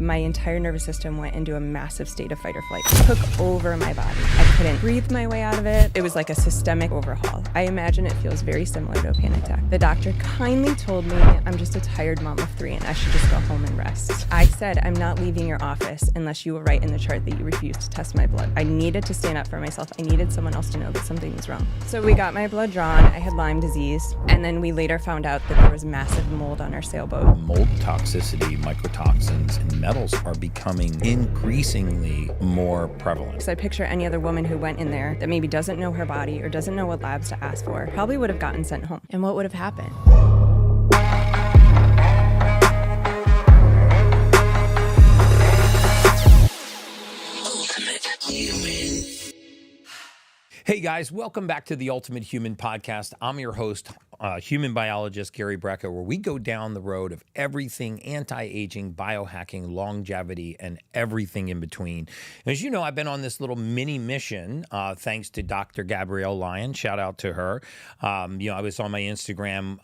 My entire nervous system went into a massive state of fight or flight. It took over my body. I couldn't breathe my way out of it. It was like a systemic overhaul. I imagine it feels very similar to a panic attack. The doctor kindly told me I'm just a tired mom of 3 and I should just go home and rest. I said, I'm not leaving your office unless you will write in the chart that you refuse to test my blood. I needed to stand up for myself. I needed someone else to know that something was wrong. So we got my blood drawn. I had Lyme disease. And then we later found out that there was massive mold on our sailboat. Mold toxicity, mycotoxins, and metals are becoming increasingly more prevalent. So I picture any other woman who went in there that maybe doesn't know her body or doesn't know what labs to ask for, probably would have gotten sent home. And what would have happened? Hey guys, welcome back to the Ultimate Human Podcast. I'm your host, human biologist Gary Brecka, where we go down the road of everything anti-aging, biohacking, longevity, and everything in between. As you know, I've been on this little mini mission thanks to Dr. Gabrielle Lyon. Shout out to her. I was on my Instagram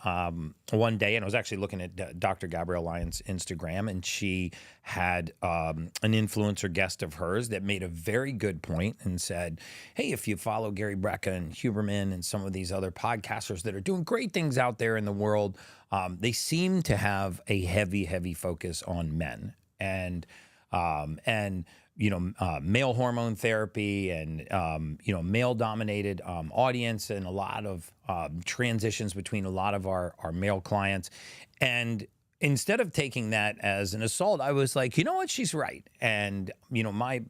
one day, and I was actually looking at Dr. Gabrielle Lyon's Instagram, and she had an influencer guest of hers that made a very good point and said, hey, if you follow Gary Brecka and Huberman and some of these other podcasters that are doing great things out there in the world, they seem to have a heavy focus on men and male hormone therapy and male dominated audience and a lot of transitions between a lot of our male clients. And instead of taking that as an assault, I was like, you know what, she's right. And my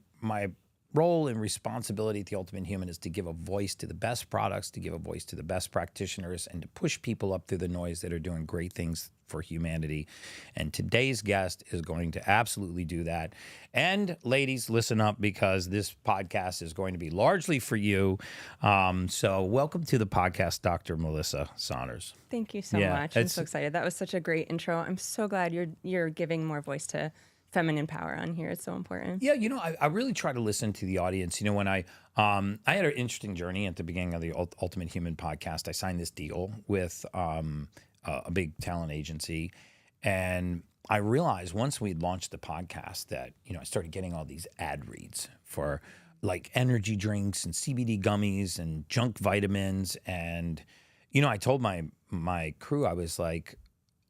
role and responsibility at the Ultimate Human is to give a voice to the best products, to give a voice to the best practitioners, and to push people up through the noise that are doing great things for humanity. And today's guest is going to absolutely do that. And ladies, listen up, because this podcast is going to be largely for you. So welcome to the podcast, Dr. Melissa Saunders. Thank you so much. I'm so excited. That was such a great intro. I'm so glad you're giving more voice to feminine power on here. It's so important. Yeah, I really try to listen to the audience. When I had an interesting journey at the beginning of the Ultimate Human Podcast. I signed this deal with a big talent agency, and I realized once we'd launched the podcast that I started getting all these ad reads for like energy drinks and CBD gummies and junk vitamins, and I told my crew, I was like,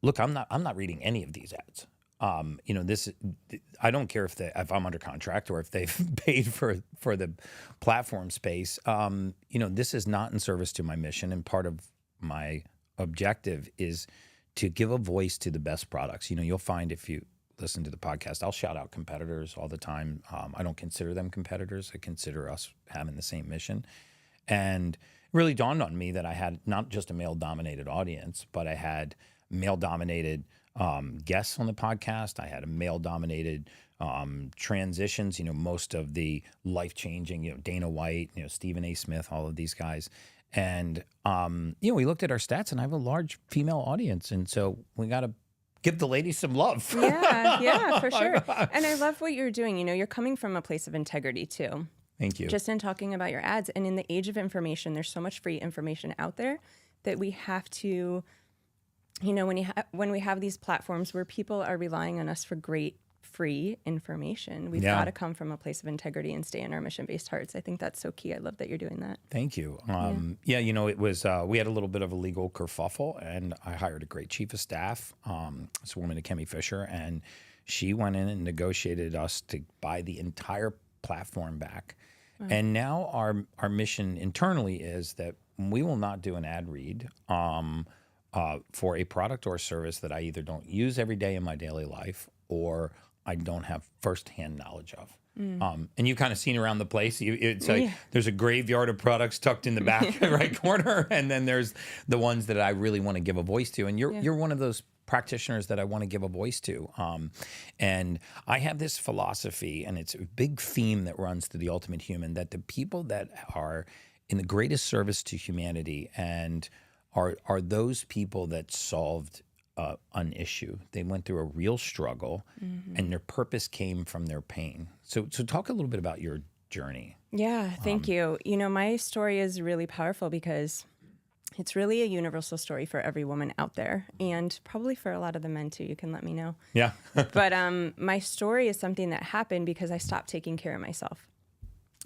look, I'm not reading any of these ads. I don't care if I'm under contract or if they've paid for the platform space. This is not in service to my mission, and part of my objective is to give a voice to the best products. You'll find if you listen to the podcast, I'll shout out competitors all the time. I don't consider them competitors. I consider us having the same mission. And it really dawned on me that I had not just a male-dominated audience, but I had male-dominated guests on the podcast. I had a male-dominated transitions. Most of the life-changing. Dana White. Stephen A. Smith. All of these guys. And we looked at our stats, and I have a large female audience, and so we got to give the ladies some love. Yeah, for sure. And I love what you're doing. You're coming from a place of integrity too. Thank you. Just in talking about your ads, and in the age of information, there's so much free information out there that we have to. When we have these platforms where people are relying on us for great free information, we've got to come from a place of integrity and stay in our mission-based hearts. I think that's so key. I love that you're doing that. Thank you. It was, we had a little bit of a legal kerfuffle, and I hired a great chief of staff. It's a woman, Kemi Fisher, and she went in and negotiated us to buy the entire platform back. Wow. And now our mission internally is that we will not do an ad read for a product or service that I either don't use every day in my daily life or I don't have firsthand knowledge of. And you've kind of seen around the place. It's like there's a graveyard of products tucked in the back right corner, and then there's the ones that I really want to give a voice to. And you're one of those practitioners that I want to give a voice to. And I have this philosophy, and it's a big theme that runs through the Ultimate Human, that the people that are in the greatest service to humanity and are those people that solved an issue. They went through a real struggle, and their purpose came from their pain. So talk a little bit about your journey. Yeah, thank you. My story is really powerful because It's really a universal story for every woman out there, and probably for a lot of the men too. You can let me know. Yeah. But my story is something that happened because I stopped taking care of myself.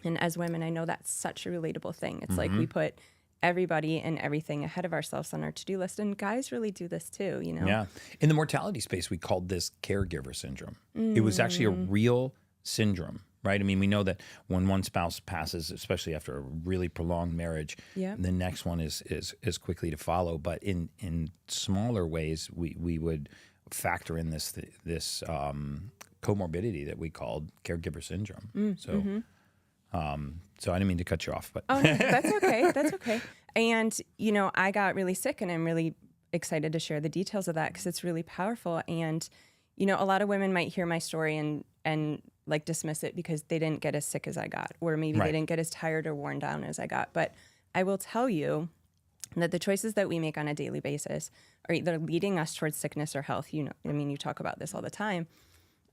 And as women, I know that's such a relatable thing. It's like we put everybody and everything ahead of ourselves on our to-do list, and guys really do this too, you know? Yeah. In the mortality space, we called this caregiver syndrome. It was actually a real syndrome, right? I mean, we know that when one spouse passes, especially after a really prolonged marriage, the next one is quickly to follow. But in smaller ways, we would factor in this comorbidity that we called caregiver syndrome. So I didn't mean to cut you off, but oh, no, that's okay. That's okay. And you know, I got really sick, and I'm really excited to share the details of that because it's really powerful. And you know, a lot of women might hear my story and like dismiss it because they didn't get as sick as I got, or maybe they didn't get as tired or worn down as I got. But I will tell you that the choices that we make on a daily basis are either leading us towards sickness or health. You know, I mean, you talk about this all the time.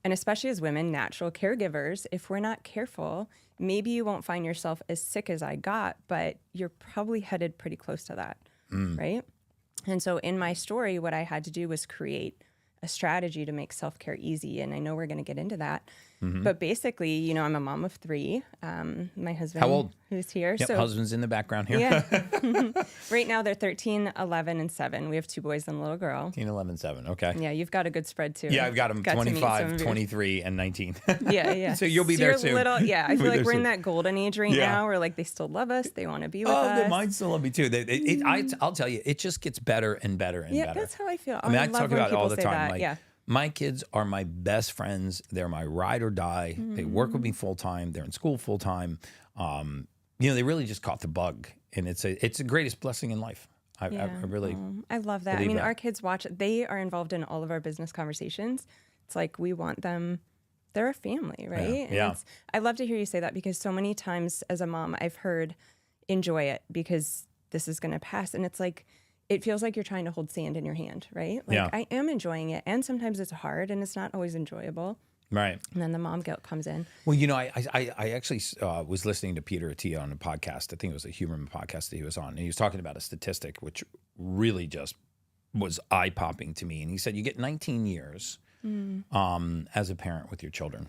And especially as women, natural caregivers, if we're not careful, maybe you won't find yourself as sick as I got, but you're probably headed pretty close to that, right? And so in my story, what I had to do was create a strategy to make self-care easy. And I know we're going to get into that. But basically, you know, I'm a mom of 3. My husband, how old? Who's here. Yep, So husband's in the background here. yeah. Right now they're 13, 11, and 7. We have 2 boys and a little girl. 13, 11, 7. Okay. Yeah, you've got a good spread too. Yeah, I've got them to meet some 25, of your- 23, and 19. Yeah. So you'll be So there you're soon. Little, I feel like we're in soon. that golden age right Yeah. now where like they still love us. They want to be with Oh, us. mine still love me too. I'll tell you, it just gets better and better and better. That's how I feel. I mean, I love talk when about it all people the say time. that. Like, Yeah. my kids are my best friends. They're my ride or die. They work with me full time. They're in school full time. You know, they really just caught the bug, and it's the greatest blessing in life. I really, I love that. I believe mean, that. our kids watch, they are involved in all of our business conversations. It's like we want them, they're a family, right? Yeah. And I love to hear you say that because so many times as a mom, I've heard, enjoy it because this is going to pass. And it's like, it feels like you're trying to hold sand in your hand, right? Like I am enjoying it. And sometimes it's hard and it's not always enjoyable. right. And then the mom guilt comes in. Well, you know, I actually was listening to Peter Attia on a podcast. I think it was a humor podcast that he was on. And he was talking about a statistic, which really just was eye-popping to me. And he said, you get 19 years as a parent with your children.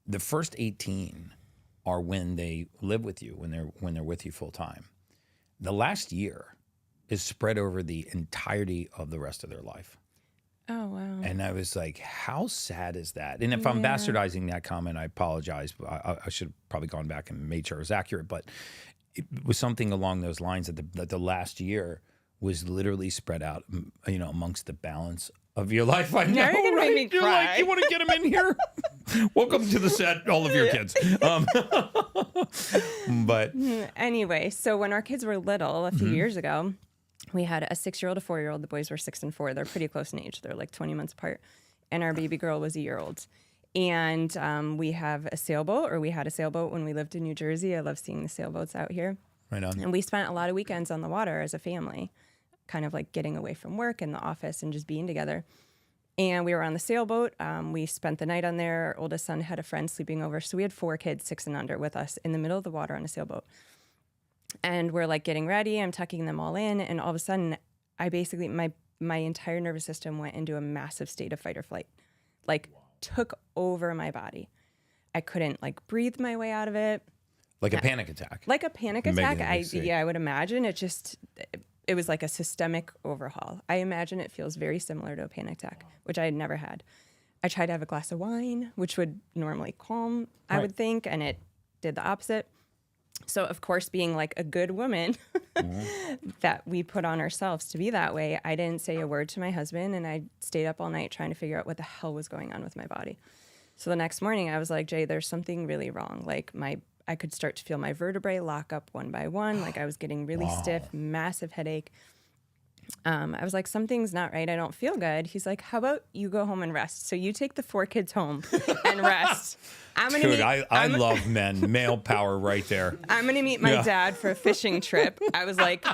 The first 18 are when they live with you, when they're with you full time. The last year is spread over the entirety of the rest of their life. Oh, wow. And I was like, how sad is that? And if I'm bastardizing that comment, I apologize. I should have probably gone back and made sure it was accurate. But it was something along those lines that the last year was literally spread out, you know, amongst the balance of your life. I know, Now you're gonna right? make me You're cry. like, you want to get them in here? Welcome to the set, all of your kids. But Anyway, so when our kids were little a few years ago, we had a 6-year-old, a 4-year-old. The boys were 6 and 4. They're pretty close in age. They're like 20 months apart. And our baby girl was a year old. And we have a sailboat, or we had a sailboat when we lived in New Jersey. I love seeing the sailboats out here. right on. And we spent a lot of weekends on the water as a family, kind of like getting away from work and the office and just being together. And we were on the sailboat. We spent the night on there. Our oldest son had a friend sleeping over. So we had 4 kids, 6 and under, with us in the middle of the water on a sailboat. And we're like getting ready. I'm tucking them all in. And all of a sudden, I basically, my entire nervous system went into a massive state of fight or flight, like took over my body. I couldn't like breathe my way out of it. Like a panic attack. Like a panic Making attack. it sick. I would imagine it was like a systemic overhaul. I imagine it feels very similar to a panic attack, which I had never had. I tried to have a glass of wine, which would normally calm, I would think, and it did the opposite. So, of course, being like a good woman that we put on ourselves to be that way, I didn't say a word to my husband, and I stayed up all night trying to figure out what the hell was going on with my body. So the next morning, I was like, Jay, there's something really wrong. Like I could start to feel my vertebrae lock up one by one. Like I was getting really stiff, massive headache. I was like, something's not right. I don't feel good. He's like, how about you go home and rest? So you take the 4 kids home and rest. Dude, I love men. Male power right there. I'm going to meet my dad for a fishing trip. I was like,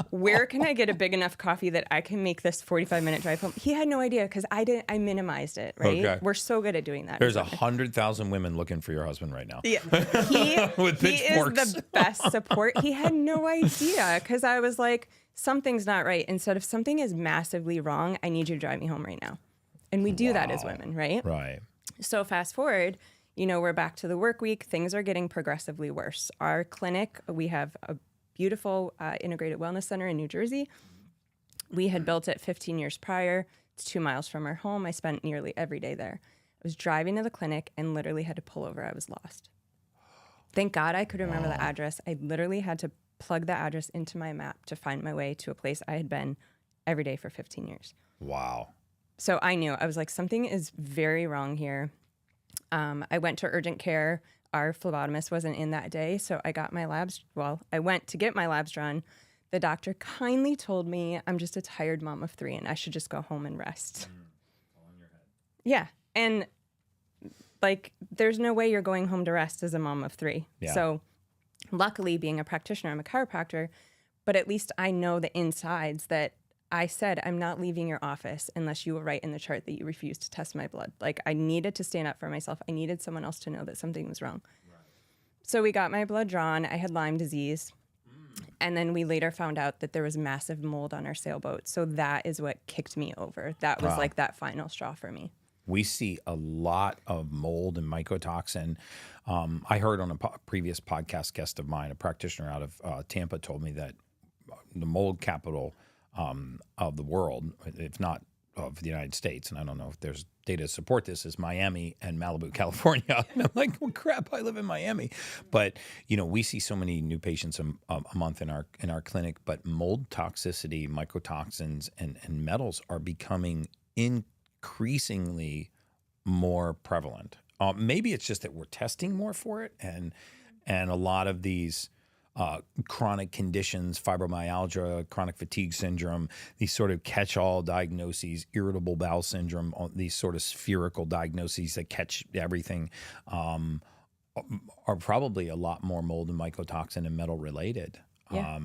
where can I get a big enough coffee that I can make this 45-minute drive home? He had no idea because I minimized it, right? Okay. We're so good at doing that. There's 100,000 women looking for your husband right now. Yeah. He With is pitchforks. the best support. He had no idea because I was like, something's not right. Instead of something is massively wrong, I need you to drive me home right now. And we do that as women, right? Right. So fast forward, we're back to the work week. Things are getting progressively worse. Our clinic, we have a beautiful integrated wellness center in New Jersey. We had built it 15 years prior. It's 2 miles from our home. I spent nearly every day there. I was driving to the clinic and literally had to pull over. I was lost. Thank God I could remember the address. I literally had to plug the address into my map to find my way to a place I had been every day for 15 years. Wow. So I knew. I was like, something is very wrong here. I went to urgent care. Our phlebotomist wasn't in that day, so I got my labs. Well, I went to get my labs drawn. The doctor kindly told me I'm just a tired mom of 3 and I should just go home and rest. All in your head. Yeah. And like, there's no way you're going home to rest as a mom of 3. Yeah. So luckily, being a practitioner, I'm a chiropractor, but at least I know the insides that I said, I'm not leaving your office unless you will write in the chart that you refuse to test my blood. Like, I needed to stand up for myself. I needed someone else to know that something was wrong. Right. So we got my blood drawn. I had Lyme disease. And then we later found out that there was massive mold on our sailboat. So that is what kicked me over. That was like that final straw for me. We see a lot of mold and mycotoxin. I heard on a previous podcast guest of mine, a practitioner out of Tampa, told me that the mold capital of the world, if not of the United States, and I don't know if there's data to support this, is Miami and Malibu, California. And I'm like, well, crap, I live in Miami. But, we see so many new patients a month in our clinic, but mold toxicity, mycotoxins, and metals are becoming increasingly more prevalent. Maybe it's just that we're testing more for it, and a lot of these chronic conditions, fibromyalgia, chronic fatigue syndrome, these sort of catch-all diagnoses, irritable bowel syndrome, these sort of spherical diagnoses that catch everything, are probably a lot more mold and mycotoxin and metal related. Yeah.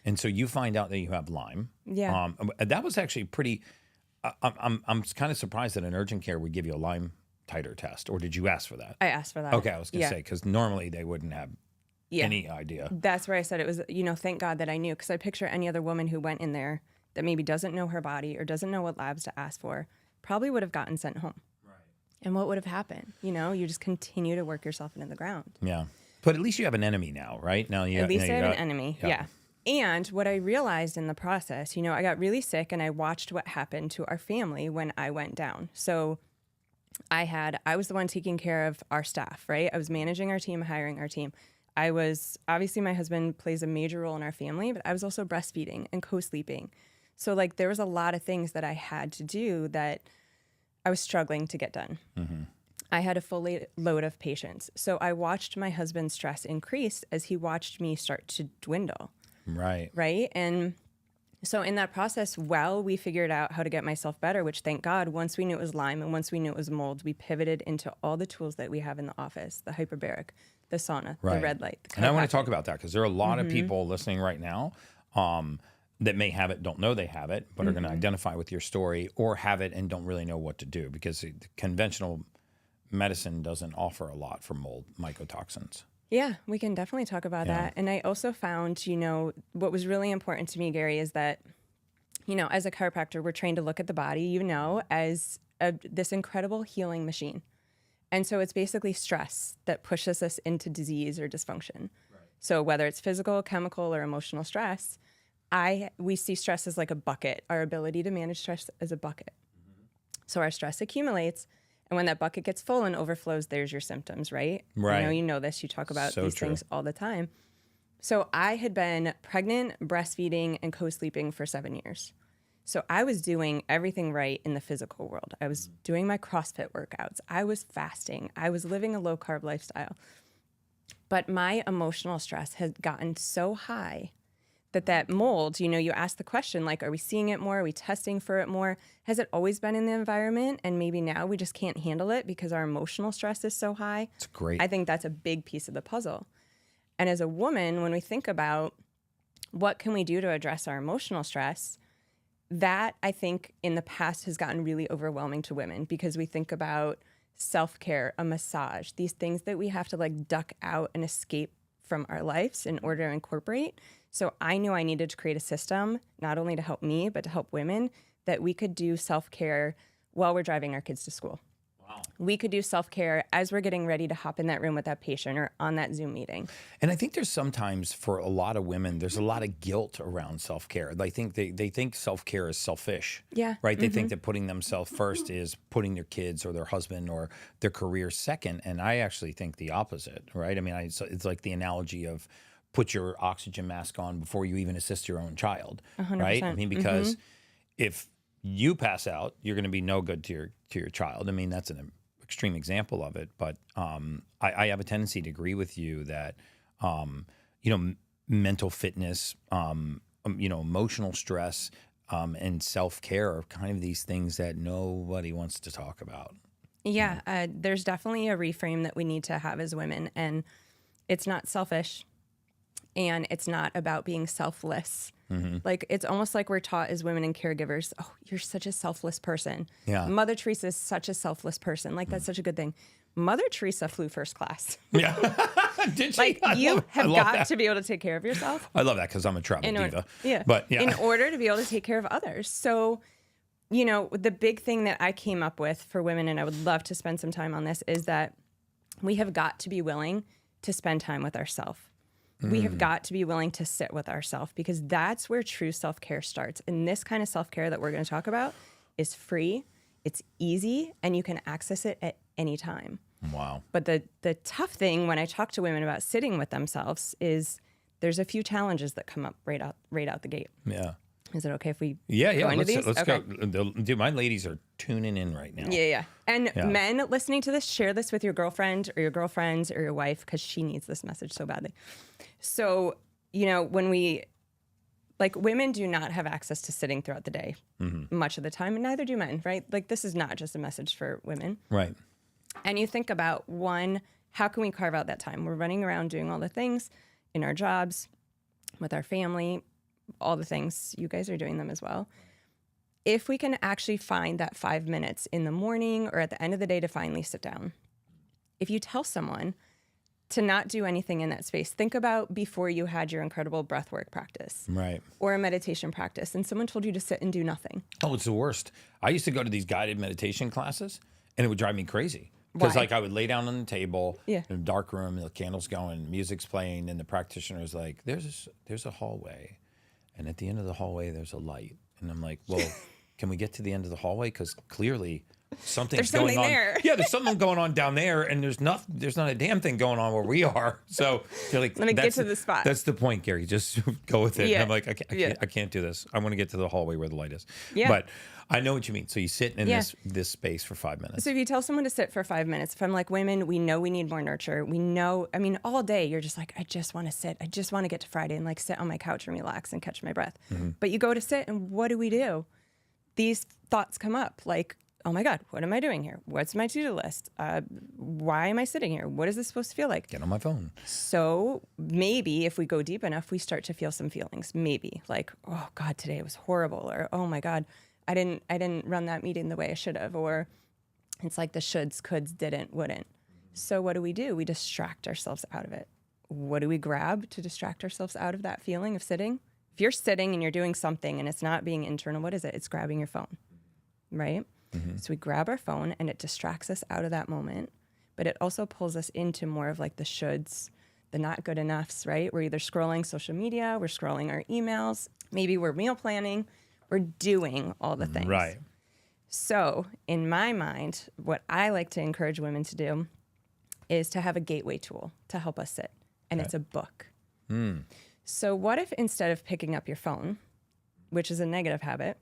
And so you find out that you have Lyme. Yeah. That was actually pretty. I'm kind of surprised that an urgent care would give you a Lyme titer test, or did you ask for that? I asked for that. Okay, I was going to say, because normally they wouldn't have any idea. That's where I said it was, thank God that I knew, because I picture any other woman who went in there that maybe doesn't know her body or doesn't know what labs to ask for probably would have gotten sent home. Right. And what would have happened? You just continue to work yourself into the ground. Yeah. But at least you have an enemy now, right? Now you At least I have an enemy. Yeah. And what I realized in the process, I got really sick and I watched what happened to our family when I went down. So I was the one taking care of our staff, right? I was managing our team, hiring our team. Obviously my husband plays a major role in our family, but I was also breastfeeding and co-sleeping. So like there was a lot of things that I had to do that I was struggling to get done. Mm-hmm. I had a full load of patients. So I watched my husband's stress increase as he watched me start to dwindle. Right. Right. And so in that process, we figured out how to get myself better, which thank God, once we knew it was Lyme and once we knew it was mold, we piveted into all the tools that we have in the office, the hyperbaric, the sauna, the red light. And I want to talk about that because there are a lot of people listening right now that may have it, don't know they have it, but are going to identify with your story or have it and don't really know what to do because the conventional medicine doesn't offer a lot for mold mycotoxins. Yeah, we can definitely talk about that. And I also found, what was really important to me, Gary, is that, as a chiropractor, we're trained to look at the body, as this incredible healing machine. And so it's basically stress that pushes us into disease or dysfunction. Right. So whether it's physical, chemical, or emotional stress, we see stress as like a bucket, our ability to manage stress as a bucket. Mm-hmm. So our stress accumulates. And when that bucket gets full and overflows, there's your symptoms, right? Right. You know this. You talk about these things all the time. So I had been pregnant, breastfeeding, and co-sleeping for 7 years. So I was doing everything right in the physical world. I was doing my CrossFit workouts. I was fasting. I was living a low-carb lifestyle. But my emotional stress had gotten so high that mold, you ask the question, like, are we seeing it more? Are we testing for it more? Has it always been in the environment? And maybe now we just can't handle it because our emotional stress is so high. It's great. I think that's a big piece of the puzzle. And as a woman, when we think about what can we do to address our emotional stress? That, I think, in the past has gotten really overwhelming to women because we think about self-care, a massage, these things that we have to like duck out and escape from our lives in order to incorporate. So I knew I needed to create a system, not only to help me, but to help women, that we could do self-care while we're driving our kids to school. Wow. We could do self-care as we're getting ready to hop in that room with that patient or on that Zoom meeting. And I think there's sometimes for a lot of women, there's a lot of guilt around self-care. They think they think self-care is selfish. Yeah. Right? They think that putting themselves first is putting their kids or their husband or their career second. And I actually think the opposite, right? I mean, it's like the analogy of put your oxygen mask on before you even assist your own child, 100%. right? I mean, because if you pass out, you're going to be no good to your child. I mean, that's an extreme example of it, but I have a tendency to agree with you that mental fitness, emotional stress, and self-care are kind of these things that nobody wants to talk about. Yeah, there's definitely a reframe that we need to have as women, and it's not selfish, and it's not about being selfless. Like, it's almost like we're taught as women and caregivers, oh, you're such a selfless person. Yeah. Mother Teresa is such a selfless person. Like, that's such a good thing. Mother Teresa flew first class. Yeah. Did she? Like, you have got to be able to take care of yourself. I love that because I'm a travel diva. Yeah. But yeah. In order to be able to take care of others. So, the big thing that I came up with for women, and I would love to spend some time on this, is that we have got to be willing to spend time with ourselves. We have got to be willing to sit with ourselves, because that's where true self-care starts. And this kind of self-care that we're going to talk about is free, it's easy, and you can access it at any time. Wow. But the tough thing when I talk to women about sitting with themselves is there's a few challenges that come up right out the gate. Yeah. Is it okay if we go into these? Let's Okay. go. Dude, my ladies are tuning in right now. Yeah. And men listening to this, share this with your girlfriend or your girlfriends or your wife, because she needs this message so badly. So, when women do not have access to sitting throughout the day much of the time, and neither do men, right? Like, this is not just a message for women. Right. And you think about, one, how can we carve out that time? We're running around doing all the things in our jobs, with our family, all the things. You guys are doing them as well. If we can actually find that 5 minutes in the morning or at the end of the day to finally sit down. If you tell someone to not do anything in that space, think about before you had your incredible breathwork practice. Right. Or a meditation practice, and someone told you to sit and do nothing. Oh, it's the worst. I used to go to these guided meditation classes, and it would drive me crazy. Because I would lay down on the table in a dark room, the candles going, music's playing, and the practitioner is like, there's a hallway. And at the end of the hallway, there's a light. And I'm like, well, can we get to the end of the hallway? Because clearly something's going on. There. Yeah, there's something going on down there, and there's not a damn thing going on where we are. So they're like, let me get to the spot. That's the point, Gary. Just go with it. Yeah. And I'm like, I can't do this. I want to get to the hallway where the light is. Yeah. But I know what you mean. So you sit in this space for 5 minutes. So if you tell someone to sit for 5 minutes, if I'm like, women, we know we need more nurture. We know, all day you're just like, I just want to sit. I just want to get to Friday and like sit on my couch and relax and catch my breath. But you go to sit, and what do? These thoughts come up like, oh my God, what am I doing here? What's my to-do list? Why am I sitting here? What is this supposed to feel like? Get on my phone. So maybe if we go deep enough, we start to feel some feelings. Maybe like, oh God, today was horrible. Or, oh my God, I didn't run that meeting the way I should have. Or it's like the shoulds, coulds, didn't, wouldn't. So what do? We distract ourselves out of it. What do we grab to distract ourselves out of that feeling of sitting? If you're sitting and you're doing something and it's not being internal, what is it? It's grabbing your phone, right? So we grab our phone and it distracts us out of that moment, but it also pulls us into more of like the shoulds, the not good enoughs, right? We're either scrolling social media, we're scrolling our emails, maybe we're meal planning, we're doing all the things. Right. So in my mind, what I like to encourage women to do is to have a gateway tool to help us sit, and it's a book. So what if instead of picking up your phone, which is a negative habit,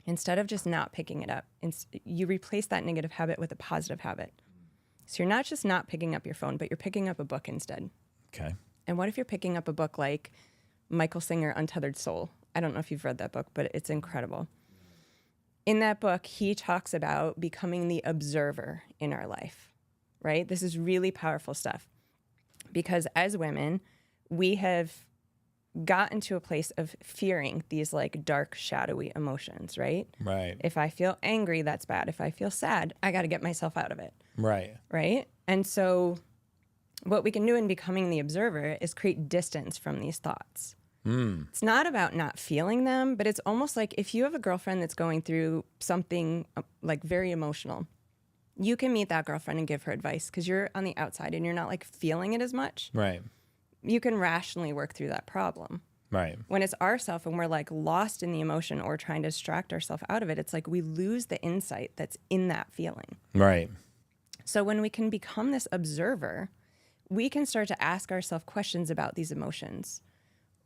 instead of just not picking it up, you replace that negative habit with a positive habit. So you're not just not picking up your phone, but you're picking up a book instead. Okay. And what if you're picking up a book like Michael Singer, Untethered Soul? I don't know if you've read that book, but it's incredible. In that book, he talks about becoming the observer in our life, right? This is really powerful stuff, because as women, we have got into a place of fearing these like dark, shadowy emotions, right? Right. If I feel angry, that's bad. If I feel sad, I got to get myself out of it. Right. Right. And so what we can do in becoming the observer is create distance from these thoughts. It's not about not feeling them, but it's almost like if you have a girlfriend that's going through something like very emotional, you can meet that girlfriend and give her advice because you're on the outside and you're not like feeling it as much. Right. You can rationally work through that problem. Right. When it's ourself and we're like lost in the emotion or trying to distract ourselves out of it, it's like we lose the insight that's in that feeling. Right. So when we can become this observer, we can start to ask ourselves questions about these emotions.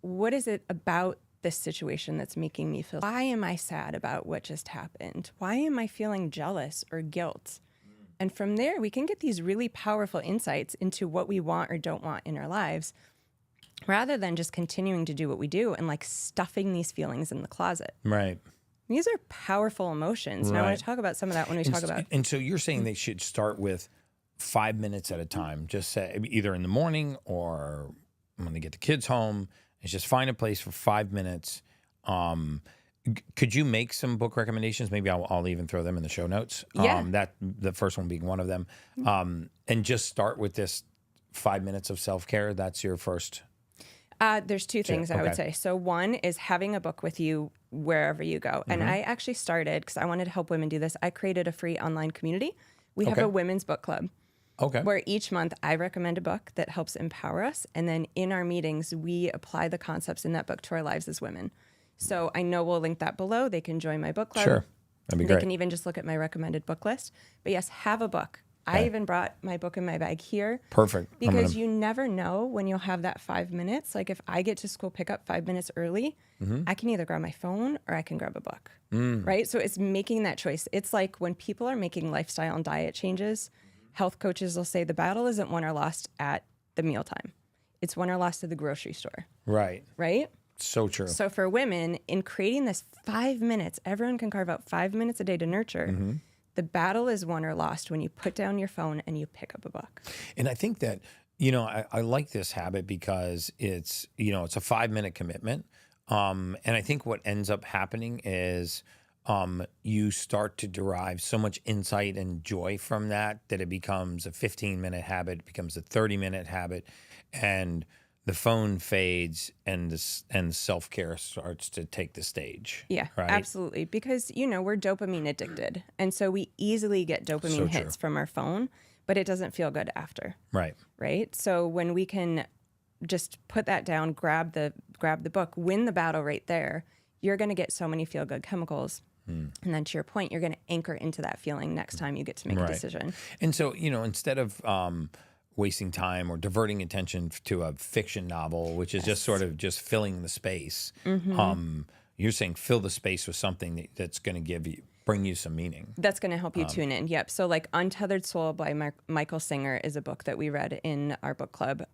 What is it about this situation that's making me feel? Why am I sad about what just happened? Why am I feeling jealous or guilt? And from there, we can get these really powerful insights into what we want or don't want in our lives, rather than just continuing to do what we do and like stuffing these feelings in the closet. Right. These are powerful emotions. And I want to talk about some of that when we talk about. And so you're saying they should start with 5 minutes at a time, just say either in the morning or when they get the kids home. It's just find a place for 5 minutes. Could you make some book recommendations? Maybe I'll even throw them in the show notes. Yeah. That the first one being one of them. And just start with this 5 minutes of self-care. That's your first. There's two things I would say. So one is having a book with you wherever you go. And I actually started, because I wanted to help women do this, I created a free online community. We have a women's book club. Okay. Where each month I recommend a book that helps empower us. And then in our meetings, we apply the concepts in that book to our lives as women. So I know we'll link that below. They can join my book club. Sure. That'd be great. They can even just look at my recommended book list. But yes, have a book. Okay. I even brought my book in my bag here. Perfect. Because you never know when you'll have that 5 minutes. Like if I get to school pickup 5 minutes early, I can either grab my phone or I can grab a book. Right? So it's making that choice. It's like when people are making lifestyle and diet changes, health coaches will say the battle isn't won or lost at the mealtime. It's won or lost at the grocery store. Right. Right? So true. So for women, in creating this 5 minutes, everyone can carve out 5 minutes a day to nurture. The battle is won or lost when you put down your phone and you pick up a book. And I think that, I like this habit because it's, it's a 5 minute commitment. And I think what ends up happening is you start to derive so much insight and joy from that it becomes a 15-minute habit, it becomes a 30-minute habit, and the phone fades and self-care starts to take the stage. Yeah, right? Absolutely. Because, we're dopamine addicted. And so we easily get dopamine hits from our phone, but it doesn't feel good after. Right. Right? So when we can just put that down, grab the book, win the battle right there, you're going to get so many feel-good chemicals. And then to your point, you're going to anchor into that feeling next time you get to make a decision. And so, instead of wasting time or diverting attention to a fiction novel, which is just sort of just filling the space, you're saying fill the space with something that's going to bring you some meaning. That's going to help you tune in. Yep. So like Untethered Soul by Michael Singer is a book that we read in our book club.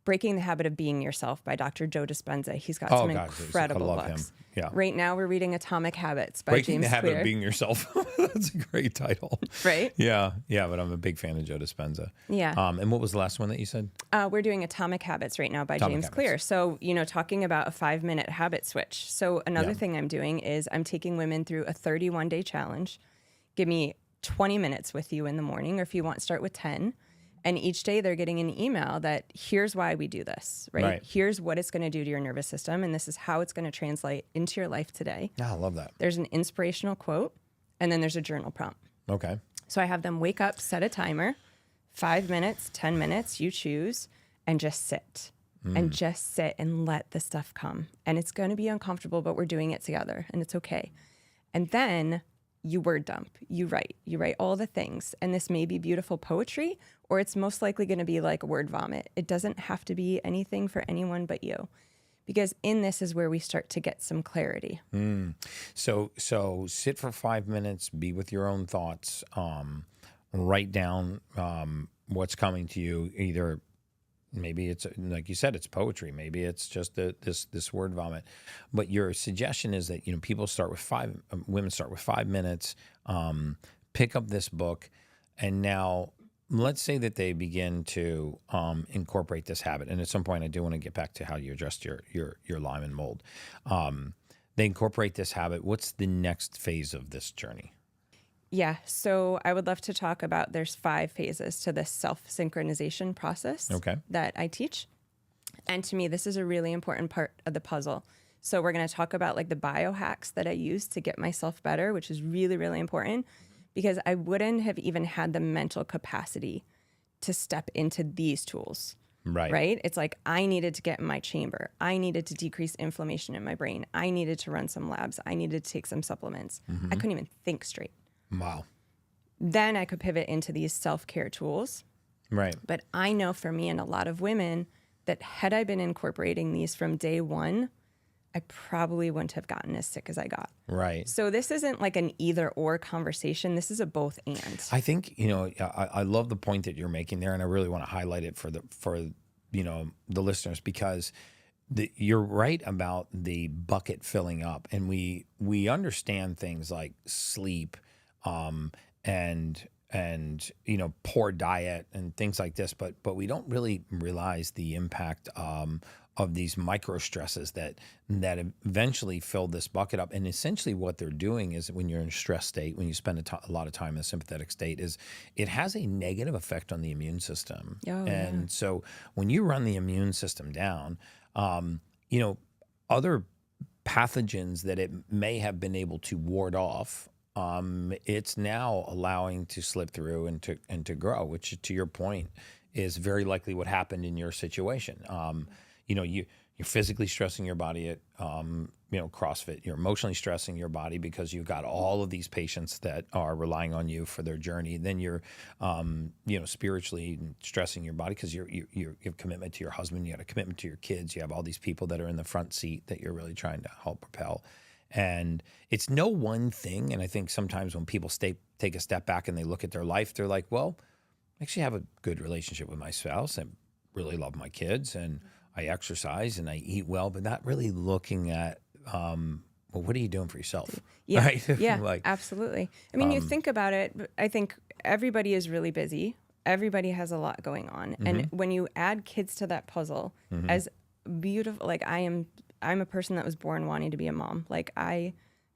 Breaking the Habit of Being Yourself by Dr. Joe Dispenza. He's got some incredible books. Him. Yeah. Right now we're reading Atomic Habits by Breaking James the Habit Clear. of Being Yourself. That's a great title. Right? Yeah, but I'm a big fan of Joe Dispenza. Yeah. And what was the last one that you said? We're doing Atomic Habits right now by James Clear. So, talking about a 5-minute habit switch. So another thing I'm doing is I'm taking women through a 31-day challenge. Give me 20 minutes with you in the morning, or if you want, start with 10. And each day they're getting an email that here's why we do this, right? Here's what it's going to do to your nervous system, and this is how it's going to translate into your life today. Yeah, I love that. There's an inspirational quote, and then there's a journal prompt. Okay. So I have them wake up, set a timer, 5 minutes, 10 minutes, you choose, and just sit. And just sit and let the stuff come. And it's going to be uncomfortable, but we're doing it together, and it's okay. And then you word dump, you write all the things. And this may be beautiful poetry, or it's most likely going to be like a word vomit. It doesn't have to be anything for anyone but you, because in this is where we start to get some clarity. So sit for 5 minutes, be with your own thoughts, write down what's coming to you. Either maybe it's, like you said, it's poetry. Maybe it's just this word vomit. But your suggestion is that people start with women start with 5 minutes, pick up this book, and now let's say that they begin to incorporate this habit, and at some point, I do want to get back to how you addressed your Lyme and mold. They incorporate this habit. What's the next phase of this journey? Yeah, so I would love to talk about, there's 5 phases to this self-synchronization process that I teach. And to me, this is a really important part of the puzzle. So we're going to talk about like the biohacks that I use to get myself better, which is really, really important, because I wouldn't have even had the mental capacity to step into these tools. Right? It's like I needed to get in my chamber. I needed to decrease inflammation in my brain. I needed to run some labs. I needed to take some supplements. I couldn't even think straight. Wow. Then I could pivot into these self-care tools. Right. But I know for me and a lot of women that had I been incorporating these from day one, I probably wouldn't have gotten as sick as I got. Right. So this isn't like an either or conversation. This is a both and. I think, I love the point that you're making there, and I really want to highlight it for the listeners, because you're right about the bucket filling up, and we understand things like sleep, and poor diet and things like this, but we don't really realize the impact of these micro stresses that eventually fill this bucket up. And essentially what they're doing is, when you're in a stress state, when you spend a lot of time in a sympathetic state, is it has a negative effect on the immune system. So when you run the immune system down, other pathogens that it may have been able to ward off, it's now allowing to slip through and to grow, which, to your point, is very likely what happened in your situation. You're physically stressing your body at CrossFit. You're emotionally stressing your body because you've got all of these patients that are relying on you for their journey. Then you're spiritually stressing your body because you have commitment to your husband. You got a commitment to your kids. You have all these people that are in the front seat that you're really trying to help propel. And it's no one thing. And I think sometimes when people take a step back and they look at their life, they're like, well, I actually have a good relationship with my spouse. I really love my kids, and I exercise and I eat well, but not really looking at, well, what are you doing for yourself? Yeah, right? yeah, absolutely. I mean, you think about it, I think everybody is really busy. Everybody has a lot going on. And when you add kids to that puzzle, as beautiful, like I'm a person that was born wanting to be a mom. Like I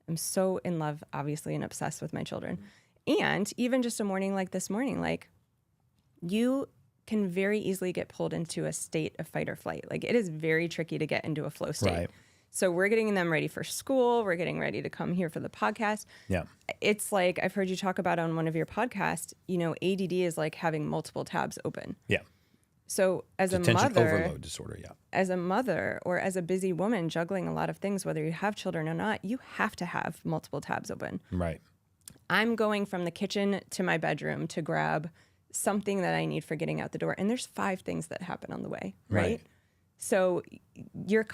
am so in love, obviously, and obsessed with my children. And even just a morning like this morning, like you can very easily get pulled into a state of fight or flight. Like it is very tricky to get into a flow state. Right. So we're getting them ready for school. We're getting ready to come here for the podcast. Yeah. It's like, I've heard you talk about on one of your podcasts, ADD is like having multiple tabs open. Yeah. So as Attention a mother, overload disorder, as a mother or as a busy woman juggling a lot of things, whether you have children or not, you have to have multiple tabs open. Right. I'm going from the kitchen to my bedroom to grab something that I need for getting out the door. And there's 5 things that happen on the way, right? So your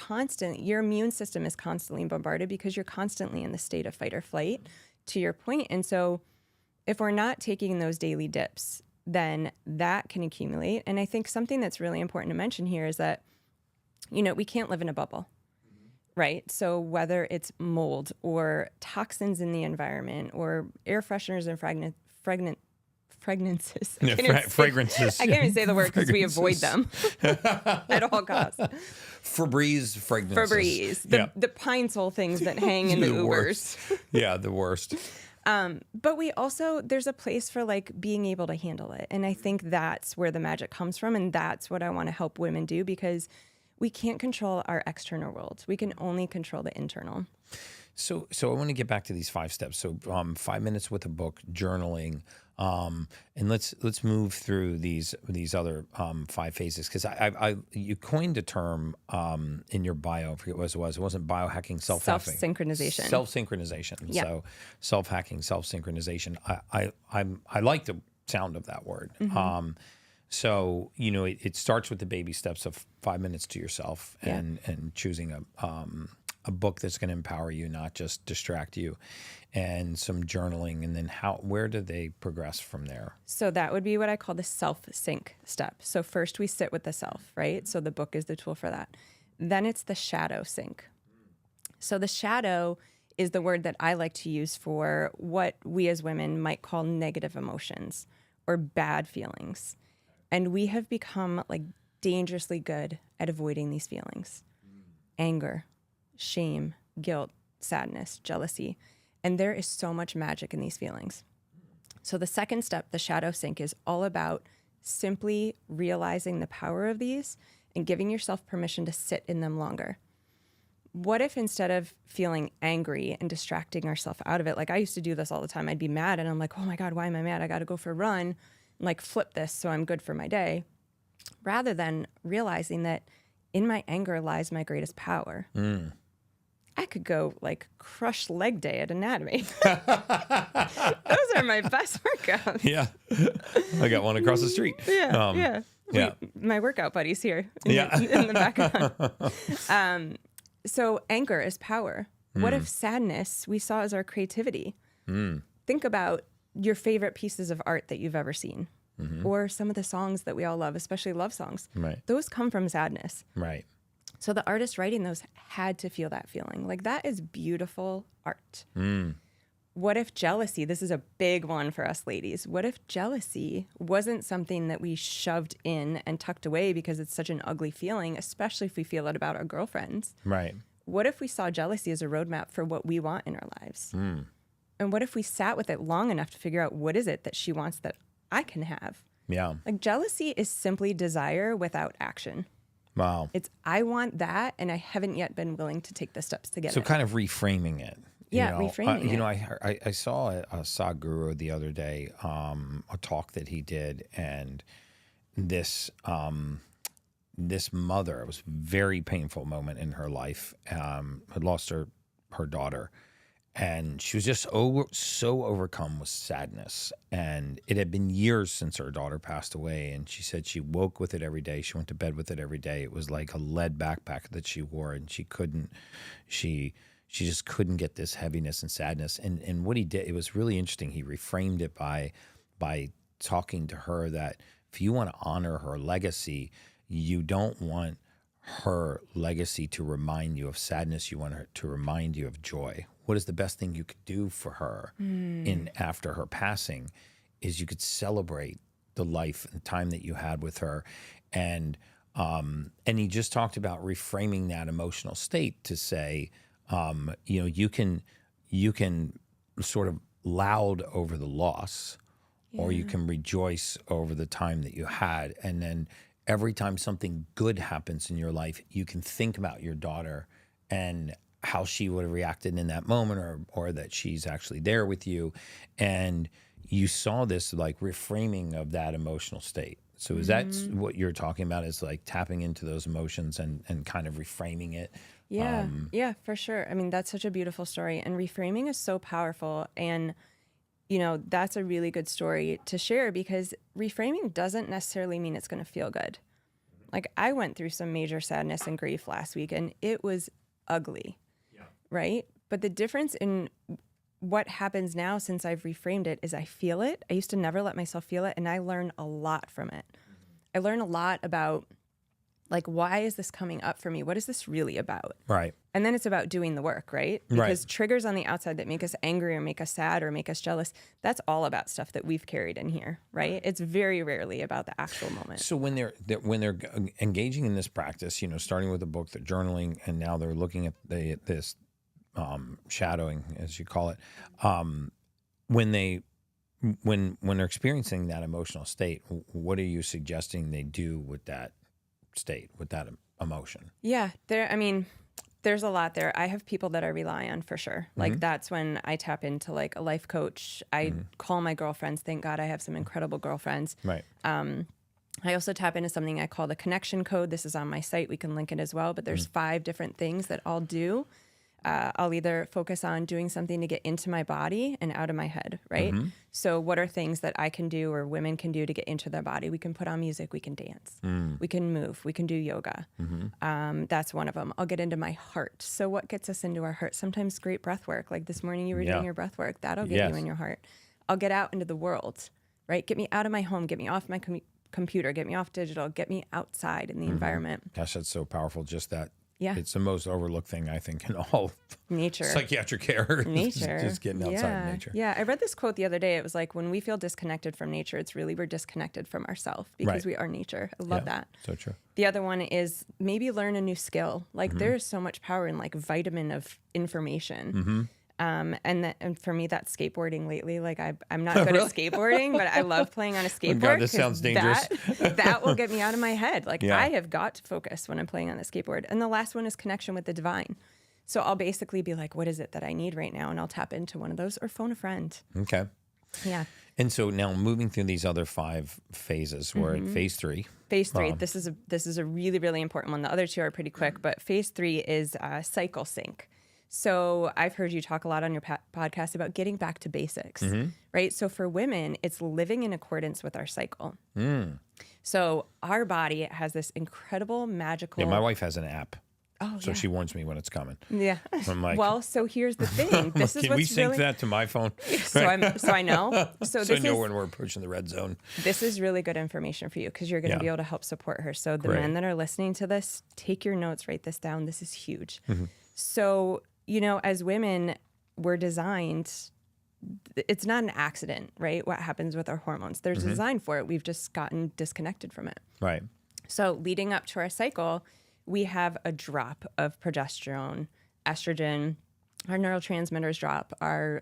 immune system is constantly bombarded because you're constantly in the state of fight or flight, to your point. And so if we're not taking those daily dips, then that can accumulate. And I think something that's really important to mention here is that, we can't live in a bubble, right? So whether it's mold or toxins in the environment or air fresheners and fragrances. Fragrances. I can't even say the word because we avoid them at all costs. Febreze fragrances. The pine sol things that hang in the Ubers. Yeah, the worst. But there's a place for like being able to handle it. And I think that's where the magic comes from. And that's what I want to help women do, because we can't control our external world. We can only control the internal. So I want to get back to these 5 steps. So 5 minutes with a book, journaling, and let's move through these other 5 phases, because you coined a term in your bio. I forget what it was. It wasn't biohacking, self-synchronization. Self-synchronization. Yeah. So self-hacking, self-synchronization. I like the sound of that word. So it starts with the baby steps of 5 minutes to yourself and choosing a book that's going to empower you, not just distract you, and some journaling. And then where do they progress from there? So that would be what I call the self-sync step. So first we sit with the self, right? So the book is the tool for that. Then it's the shadow sync. So the shadow is the word that I like to use for what we as women might call negative emotions, or bad feelings. And we have become like dangerously good at avoiding these feelings. Anger, shame, guilt, sadness, jealousy. And there is so much magic in these feelings. So the second step, the shadow sink, is all about simply realizing the power of these and giving yourself permission to sit in them longer. What if instead of feeling angry and distracting ourselves out of it, like I used to do this all the time, I'd be mad and I'm like, oh my God, why am I mad? I got to go for a run and like flip this so I'm good for my day. Rather than realizing that in my anger lies my greatest power. I could go like crush leg day at anatomy. Those are my best workouts. Yeah. I got one across the street. Yeah. My workout buddies here in the background. So anger is power. What if sadness we saw as our creativity? Think about your favorite pieces of art that you've ever seen, or some of the songs that we all love, especially love songs. Right. Those come from sadness. Right. So the artist writing those had to feel that feeling. Like that is beautiful art. What if jealousy, this is a big one for us ladies, what if jealousy wasn't something that we shoved in and tucked away because it's such an ugly feeling, especially if we feel it about our girlfriends? Right. What if we saw jealousy as a roadmap for what we want in our lives? And what if we sat with it long enough to figure out what is it that she wants that I can have? Yeah. Like jealousy is simply desire without action. Wow. It's I want that, and I haven't yet been willing to take the steps to get it. So kind of reframing it. Yeah, reframing it. You know, I saw a Sadhguru the other day, a talk that he did, and this this mother, it was a very painful moment in her life, had lost her daughter, and she was just so overcome with sadness. And it had been years since her daughter passed away, and she said she woke with it every day. She went to bed with it every day. It was like a lead backpack that she wore, and she just couldn't get this heaviness and sadness. And what he did, it was really interesting. He reframed it by talking to her that if you want to honor her legacy, you don't want her legacy to remind you of sadness. You want her to remind you of joy. What is the best thing you could do for her in after her passing is you could celebrate the life and time that you had with her. And he just talked about reframing that emotional state to say, you know, you can sort of loud over the loss, or you can rejoice over the time that you had. And then every time something good happens in your life, you can think about your daughter and how she would have reacted in that moment, or that she's actually there with you. And you saw this like reframing of that emotional state. So is that what you're talking about, is like tapping into those emotions and kind of reframing it? Yeah, yeah, for sure. I mean, that's such a beautiful story, and reframing is so powerful. And, you know, that's a really good story to share, because reframing doesn't necessarily mean it's going to feel good. Like I went through some major sadness and grief last week, and it was ugly, right? But the difference in what happens now since I've reframed it is I feel it. I used to never let myself feel it, and I learn a lot from it. I learn a lot about, like, why is this coming up for me? What is this really about? Right. And then it's about doing the work, right? Because triggers on the outside that make us angry or make us sad or make us jealous, that's all about stuff that we've carried in here, right? It's very rarely about the actual moment. So when they're engaging in this practice, you know, starting with a book, they're journaling, and now they're looking at this shadowing, as you call it, when they're experiencing that emotional state, what are you suggesting they do with that state, with that emotion? Yeah, there's a lot there. I have people that I rely on for sure. Like that's when I tap into like a life coach. I call my girlfriends. Thank God I have some incredible girlfriends. Right. I also tap into something I call the connection code. This is on my site. We can link it as well. But there's 5 different things that I'll do. I'll either focus on doing something to get into my body and out of my head, right? So what are things that I can do or women can do to get into their body? We can put on music, we can dance, we can move, we can do yoga. That's one of them. I'll get into my heart. So what gets us into our heart? Sometimes great breath work. Like this morning you were doing your breath work. That'll get you in your heart. I'll get out into the world, right? Get me out of my home, get me off my computer, get me off digital, get me outside in the environment. Gosh, that's so powerful. Just that Yeah. It's the most overlooked thing, I think, in all Nature. psychiatric care. Nature. Just getting outside of nature. Yeah. I read this quote the other day. It was like, when we feel disconnected from nature, it's really we're disconnected from ourselves because we are nature. I love that. So true. The other one is maybe learn a new skill. Like there is so much power in like vitamin of information. And for me, that's skateboarding lately. Like I'm not good at skateboarding, but I love playing on a skateboard. Oh God, this sounds dangerous. That will get me out of my head. Like I have got to focus when I'm playing on the skateboard. And the last one is connection with the divine. So I'll basically be like, what is it that I need right now? And I'll tap into one of those or phone a friend. Okay. Yeah. And so now moving through these other 5 phases, we're at phase 3. Phase 3. This is a really, really important one. The other 2 are pretty quick, but phase 3 is cycle sync. So I've heard you talk a lot on your podcast about getting back to basics, right? So for women, it's living in accordance with our cycle. So our body has this incredible, magical... Yeah, my wife has an app. Oh, so she warns me when it's coming. Yeah. I'm like, well, so here's the thing. This is can we sync that to my phone? So I know. So I know when we're approaching the red zone. This is really good information for you because you're going to be able to help support her. So the men that are listening to this, take your notes, write this down. This is huge. So, you know, as women, we're designed, it's not an accident, right? What happens with our hormones. There's a design for it. We've just gotten disconnected from it. Right. So leading up to our cycle, we have a drop of progesterone, estrogen, our neurotransmitters drop,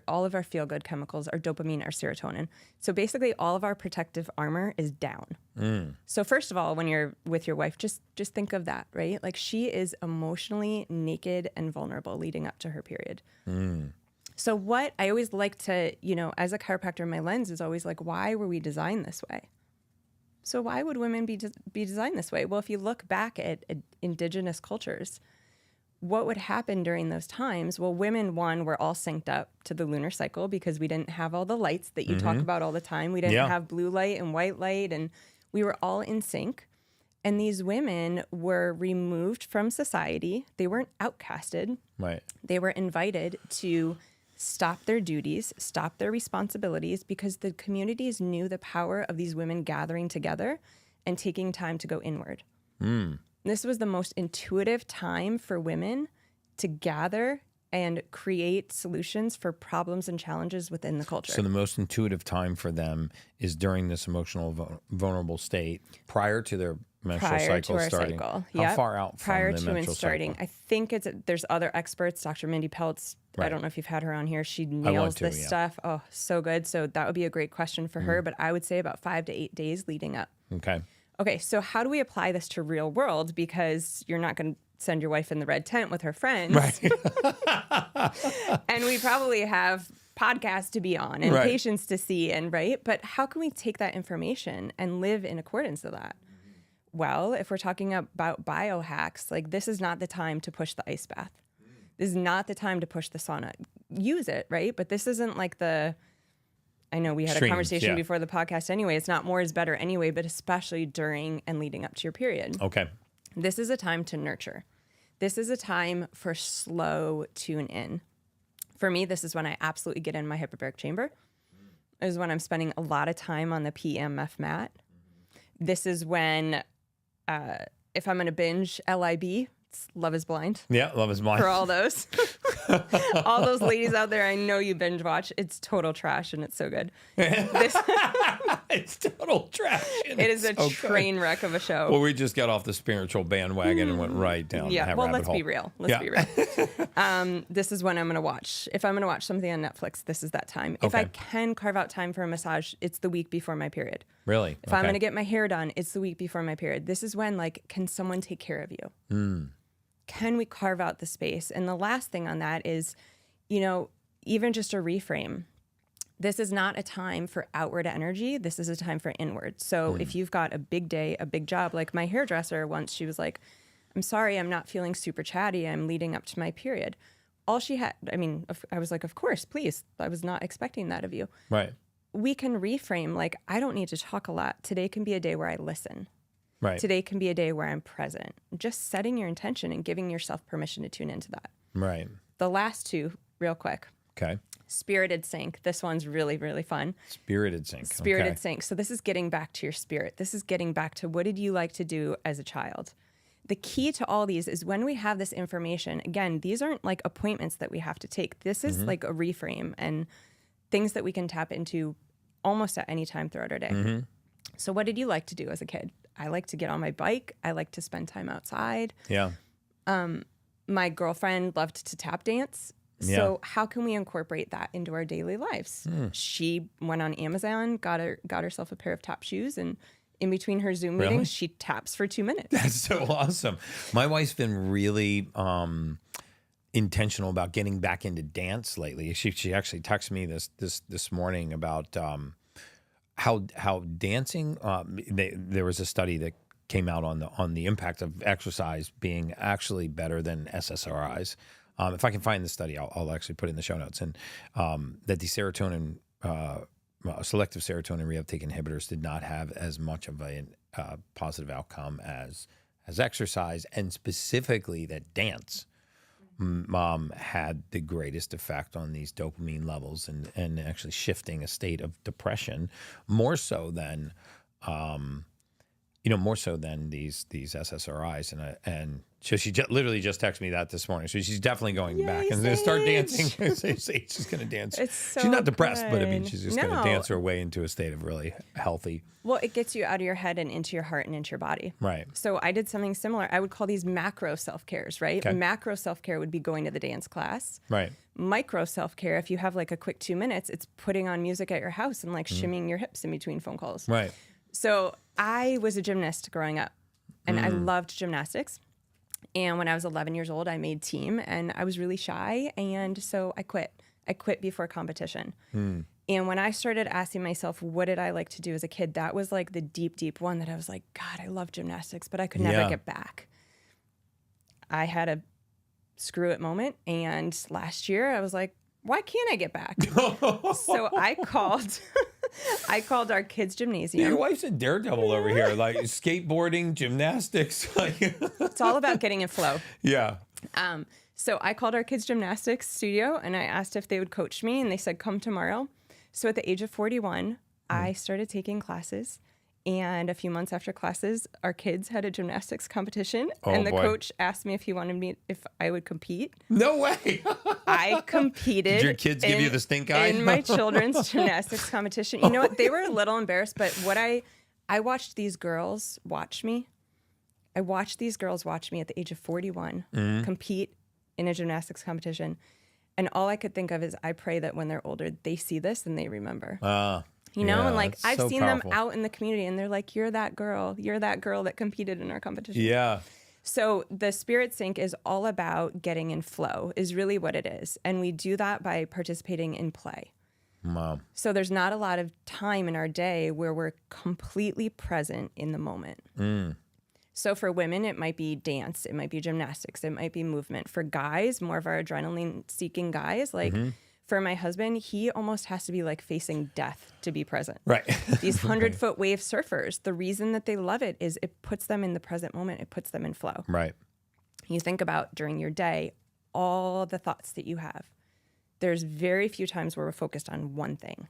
all of our feel-good chemicals, our dopamine, our serotonin. So basically all of our protective armor is down. So first of all, when you're with your wife, just think of that, right? Like she is emotionally naked and vulnerable leading up to her period. So what I always like to, you know, as a chiropractor, my lens is always like, why were we designed this way? So why would women be designed this way? Well, if you look back at indigenous cultures, what would happen during those times? Well, women, one, were all synced up to the lunar cycle because we didn't have all the lights that you talk about all the time. We didn't have blue light and white light, and we were all in sync. And these women were removed from society. They weren't outcasted. Right. They were invited to stop their duties, stop their responsibilities, because the communities knew the power of these women gathering together and taking time to go inward. This was the most intuitive time for women to gather and create solutions for problems and challenges within the culture. So the most intuitive time for them is during this emotional vulnerable state prior to their menstrual cycle starting. Cycle. How far out prior from the to menstrual and starting? cycle? I think there's other experts. Dr. Mindy Peltz. Right. I don't know if you've had her on here. She nails this stuff. Oh, so good. So that would be a great question for her. But I would say about 5 to 8 days leading up. Okay. So how do we apply this to real world? Because you're not going to send your wife in the red tent with her friends. Right. And we probably have podcasts to be on and patients to see but how can we take that information and live in accordance to that? Well, if we're talking about biohacks, like this is not the time to push the ice bath. This is not the time to push the sauna. Use it, right? But this isn't like I know we had a conversation before the podcast anyway. It's not more is better anyway, but especially during and leading up to your period. Okay. This is a time to nurture. This is a time for slow tune in. For me, this is when I absolutely get in my hyperbaric chamber. This is when I'm spending a lot of time on the PEMF mat. This is when, if I'm going to binge LIB, it's Love is Blind. Yeah, Love is Blind. For all those. All those ladies out there, I know you binge watch. It's total trash and it's so good. It's total trash. It is a train wreck of a show. Well, we just got off the spiritual bandwagon and went right down. Yeah, well, let's hole. be real. Let's be real. This is when I'm going to watch. If I'm going to watch something on Netflix, this is that time. If I can carve out time for a massage, it's the week before my period. Really? If I'm going to get my hair done, it's the week before my period. This is when, can someone take care of you? Can we carve out the space? And the last thing on that is, even just a reframe. This is not a time for outward energy. This is a time for inward. So if you've got a big day, a big job, like my hairdresser once, she was like, I'm sorry, I'm not feeling super chatty. I'm leading up to my period. All she had, I was like, of course, please. I was not expecting that of you. Right. We can reframe, I don't need to talk a lot. Today can be a day where I listen. Right. Today can be a day where I'm present. Just setting your intention and giving yourself permission to tune into that. Right. The last two, real quick. Okay. Spirited sync. This one's really, really fun. Spirited sync. Spirited sync. So this is getting back to your spirit. This is getting back to what did you like to do as a child? the key to all these is when we have this information, again, these aren't like appointments that we have to take. This is like a reframe and things that we can tap into almost at any time throughout our day. So what did you like to do as a kid? I like to get on my bike. I like to spend time outside. Yeah. My girlfriend loved to tap dance. So how can we incorporate that into our daily lives? She went on Amazon, got herself a pair of tap shoes, and in between her Zoom meetings, she taps for 2 minutes. That's so awesome. My wife's been really intentional about getting back into dance lately. She actually texted me this morning about how dancing. There was a study that came out on the impact of exercise being actually better than SSRIs. If I can find the study, I'll actually put it in the show notes. And that the serotonin, selective serotonin reuptake inhibitors did not have as much of a positive outcome as exercise, and specifically that dance had the greatest effect on these dopamine levels and actually shifting a state of depression more so than these SSRIs. And so she literally just texted me that this morning. So she's definitely going back and going to start dancing. She's going to dance. It's so she's not depressed, good. but I mean, she's just going to dance her way into a state of really healthy. Well, it gets you out of your head and into your heart and into your body. Right. So I did something similar. I would call these macro self-cares, right? Okay. Macro self-care would be going to the dance class. Right. Micro self-care, if you have like a quick 2 minutes, it's putting on music at your house and like shimmying your hips in between phone calls. Right. So I was a gymnast growing up, and I loved gymnastics. And when I was 11 years old, I made team, and I was really shy, and so I quit. I quit before competition. And when I started asking myself, what did I like to do as a kid, that was like the deep, deep one that I was like, God, I love gymnastics, but I could never get back. I had a screw it moment, and last year I was like, why can't I get back? So I called our kids' gymnasium. Your wife's a daredevil over here, like skateboarding, gymnastics. It's all about getting in flow. Yeah. So I called our kids' gymnastics studio, and I asked if they would coach me, and they said, come tomorrow. So at the age of 41, I started taking classes. And a few months after classes, our kids had a gymnastics competition, and the coach asked me if I would compete. No way. I competed. Did your kids give you the stink eye? In my children's gymnastics competition. You know what? They were a little embarrassed, but I watched these girls watch me. I watched these girls watch me at the age of 41 compete in a gymnastics competition. And all I could think of is I pray that when they're older, they see this and they remember. You know, and like I've seen them out in the community, and they're like, you're that girl that competed in our competition. Yeah. So the Spirit Sync is all about getting in flow, is really what it is. And we do that by participating in play. Wow. So there's not a lot of time in our day where we're completely present in the moment. So for women, it might be dance, it might be gymnastics, it might be movement. For guys, more of our adrenaline-seeking guys, like for my husband, he almost has to be like facing death to be present. Right. These 100-foot wave surfers, the reason that they love it is it puts them in the present moment. It puts them in flow. Right. You think about during your day, all the thoughts that you have. There's very few times where we're focused on one thing.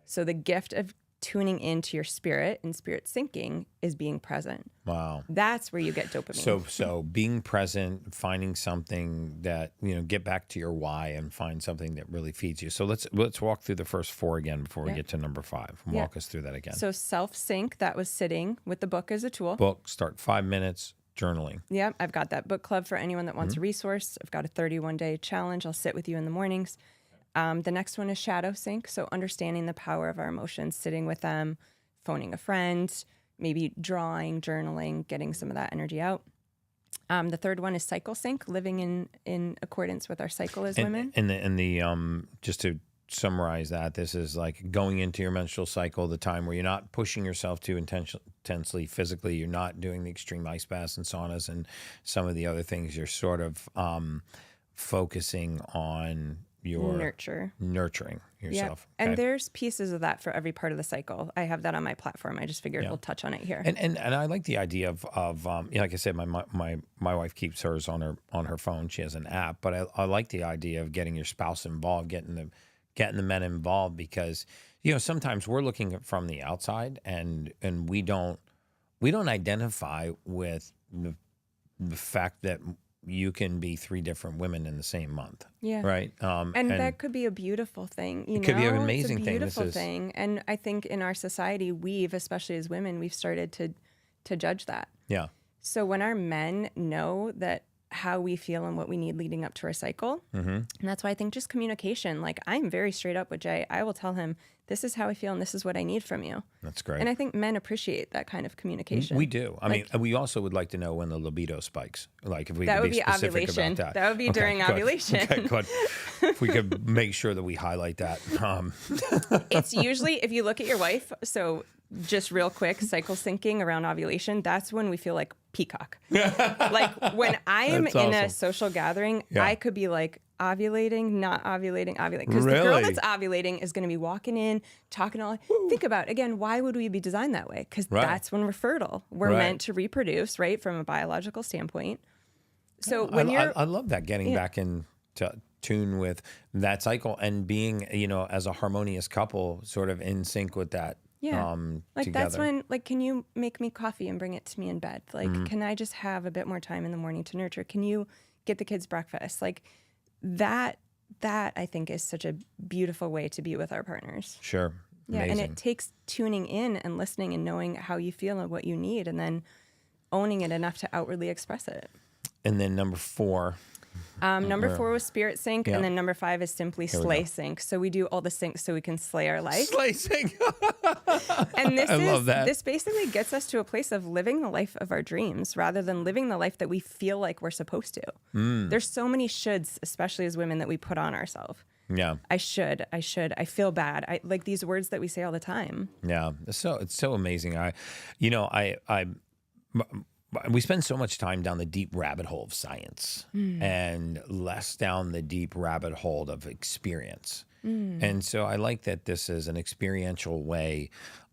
So the gift of tuning into your spirit and spirit syncing is being present. Wow. That's where you get dopamine. So being present, finding something that, get back to your why and find something that really feeds you. So let's walk through the first 4 again before we get to number 5. Walk us through that again. So self-sync, that was sitting with the book as a tool. Book, start 5 minutes, journaling. Yeah, I've got that book club for anyone that wants a resource. I've got a 31-day challenge. I'll sit with you in the mornings. The next one is shadow sync. So understanding the power of our emotions, sitting with them, phoning a friend, maybe drawing, journaling, getting some of that energy out. The third one is cycle sync, living in accordance with our cycle as women. And just to summarize that, this is like going into your menstrual cycle, the time where you're not pushing yourself too intensely physically, you're not doing the extreme ice baths and saunas and some of the other things. You're sort of focusing on your nurturing yourself. Yeah. And there's pieces of that for every part of the cycle. I have that on my platform. I just figured we'll touch on it here. And I like the idea of like I said, my wife keeps hers on her phone. She has an app, but I like the idea of getting your spouse involved, getting the men involved, because sometimes we're looking from the outside and we don't identify with the fact that you can be 3 different women in the same month. Yeah. Right. And that could be a beautiful thing. You it know, could be an amazing it's a thing. beautiful thing. And I think in our society, especially as women, we've started to judge that. Yeah. So when our men know that how we feel and what we need leading up to our cycle, and that's why I think just communication, like I'm very straight up with Jay. I will tell him, this is how I feel and this is what I need from you. That's great. And I think men appreciate that kind of communication. We do. I mean, we also would like to know when the libido spikes. Like if we That could would be be specific ovulation. about that. That would be during good. ovulation. Okay, good. If we could make sure that we highlight that. It's usually, if you look at your wife, so just real quick, cycle syncing around ovulation, that's when we feel like peacock. Like when I'm That's in a awesome. social gathering, Yeah. I could be like ovulating, not ovulating, ovulating. Because the girl Really? that's ovulating is going to be walking in, talking all. Think about, again, why would we be designed that way? Because Right. that's when we're fertile. We're Right. meant to reproduce, right, from a biological standpoint. So when I love that, getting back in tune with that cycle and being, as a harmonious couple, sort of in sync with that. Yeah. Like together. that's when, like, can you make me coffee and bring it to me in bed? Like, can I just have a bit more time in the morning to nurture? Can you get the kids breakfast? Like that I think is such a beautiful way to be with our partners. Sure. Yeah. Amazing. And it takes tuning in and listening and knowing how you feel and what you need and then owning it enough to outwardly express it. And then number 4. Number 4 was spirit sync, Yeah. and then number 5 is simply slay go. sync. So we do all the syncs so we can slay our life. Slicing. And this love that. This basically gets us to a place of living the life of our dreams rather than living the life that we feel like we're supposed to. There's so many shoulds, especially as women, that we put on ourselves. Yeah. I feel bad. I like these words that we say all the time. Yeah. It's so amazing. We spend so much time down the deep rabbit hole of science and less down the deep rabbit hole of experience. And so I like that this is an experiential way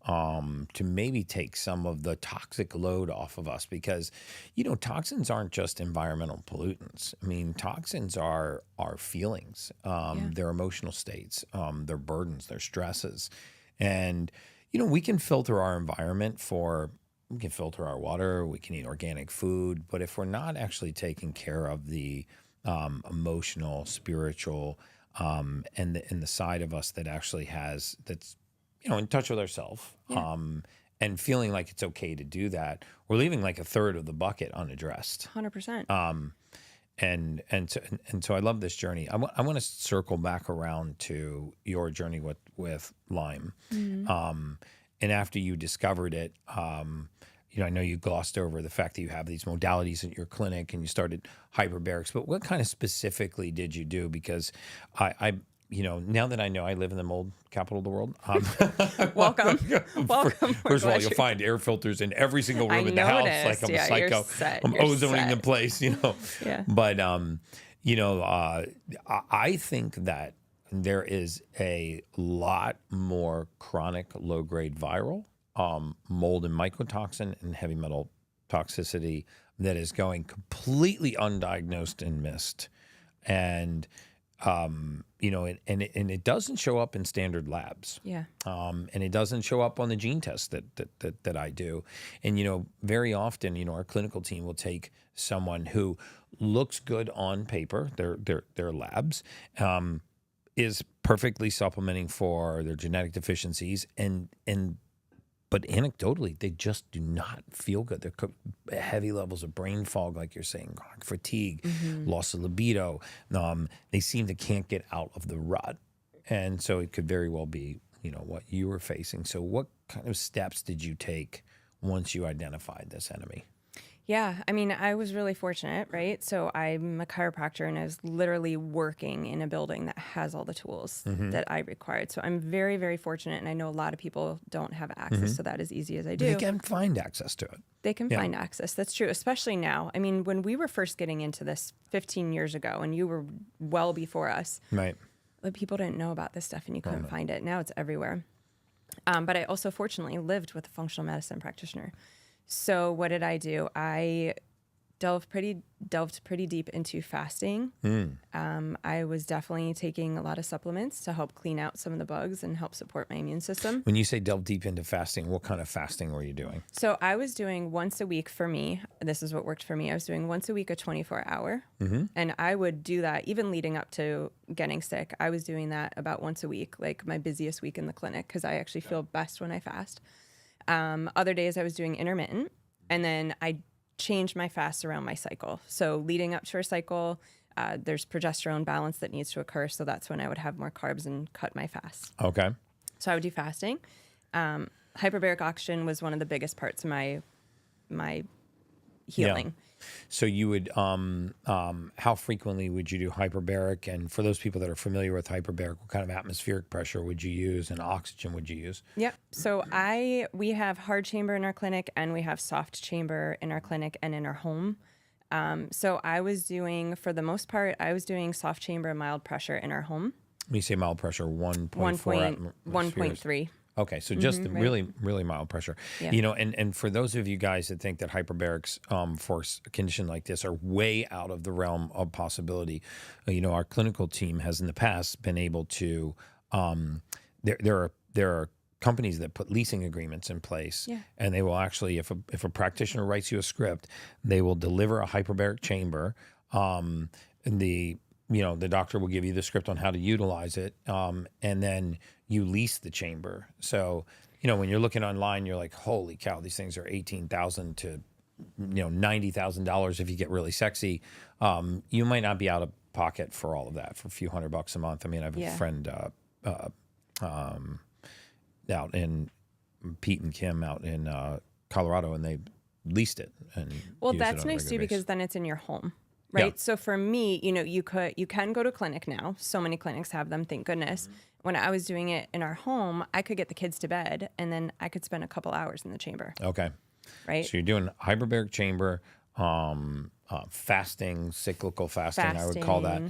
to maybe take some of the toxic load off of us because, toxins aren't just environmental pollutants. I mean, toxins are our feelings, their emotional states, their burdens, their stresses. And, we can filter our environment we can filter our water, we can eat organic food, but if we're not actually taking care of the emotional, spiritual, and the side of us that actually that's in touch with ourselves, and feeling like it's okay to do that, we're leaving like a third of the bucket unaddressed. 100%. And so I love this journey. I want to circle back around to your journey with Lyme. And after you discovered it, I know you glossed over the fact that you have these modalities at your clinic and you started hyperbarics, but what kind of specifically did you do? Because now that I know I live in the mold capital of the world. Welcome. First of all, you'll find air filters in every single room in the house. Like I'm a psycho. I'm ozoning the place, Yeah. But, I think that there is a lot more chronic low-grade viral, mold and mycotoxin and heavy metal toxicity that is going completely undiagnosed and missed. And, and it doesn't show up in standard labs. Yeah. And it doesn't show up on the gene test that I do. And, very often, our clinical team will take someone who looks good on paper, their labs, is perfectly supplementing for their genetic deficiencies but anecdotally, they just do not feel good. They're heavy levels of brain fog, like you're saying, fatigue, loss of libido. They seem to can't get out of the rut. And so it could very well be, what you were facing. So what kind of steps did you take once you identified this enemy? Yeah, I mean, I was really fortunate, right? So I'm a chiropractor and I was literally working in a building that has all the tools that I required. So I'm very, very fortunate. And I know a lot of people don't have access to that as easy as I do. They can find access to it. They can find access. That's true, especially now. I mean, when we were first getting into this 15 years ago, and you were well before us, right? People didn't know about this stuff and you couldn't find it. Now it's everywhere. But I also fortunately lived with a functional medicine practitioner. So what did I do? I delved pretty deep into fasting. I was definitely taking a lot of supplements to help clean out some of the bugs and help support my immune system. When you say delve deep into fasting, what kind of fasting were you doing? So I was doing once a week for me. This is what worked for me. I was doing once a week a 24-hour. And I would do that even leading up to getting sick. I was doing that about once a week, like my busiest week in the clinic, because I actually feel best when I fast. Other days I was doing intermittent, and then I changed my fast around my cycle. So leading up to our cycle, there's progesterone balance that needs to occur. So that's when I would have more carbs and cut my fast. Okay. So I would do fasting. Hyperbaric oxygen was one of the biggest parts of my healing. Yeah. So you would, how frequently would you do hyperbaric? And for those people that are familiar with hyperbaric, what kind of atmospheric pressure would you use and oxygen would you use? Yep. So we have hard chamber in our clinic, and we have soft chamber in our clinic and in our home. So I was doing, for the most part, soft chamber and mild pressure in our home. When you say mild pressure, 1.4 1.3. Okay, so just really, really mild pressure. Yeah. You know, and for those of you guys that think that hyperbarics for a condition like this are way out of the realm of possibility, you know, our clinical team has in the past been able to. There are companies that put leasing agreements in place, and they will actually, if a practitioner writes you a script, they will deliver a hyperbaric chamber. And the doctor will give you the script on how to utilize it, and then you lease the chamber. So, you know, when you're looking online, you're like, holy cow, these things are $18,000 to, $90,000 if you get really sexy. You might not be out of pocket for all of that for a few $100 a month. I mean, I have a friend out in Pete and Kim out in Colorado, and they leased it. And that's nice too, because then it's in your home. Right. Yeah. So for me, you can go to clinic now. So many clinics have them, thank goodness. When I was doing it in our home, I could get the kids to bed, and then I could spend a couple hours in the chamber. Okay. Right. So you're doing hyperbaric chamber, fasting, cyclical fasting, I would call that.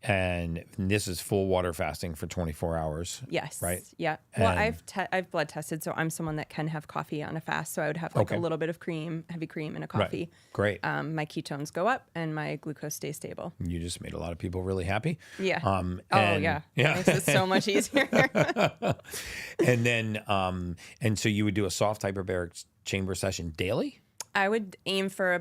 And this is full water fasting for 24 hours. Yes. Right? Yeah. Well, I've blood tested, so I'm someone that can have coffee on a fast. So I would have a little bit of heavy cream in a coffee. Right. Great. My ketones go up and my glucose stays stable. You just made a lot of people really happy. Yeah. Yeah. Makes it so much easier. And then, and so you would do a soft hyperbaric chamber session daily? I would aim for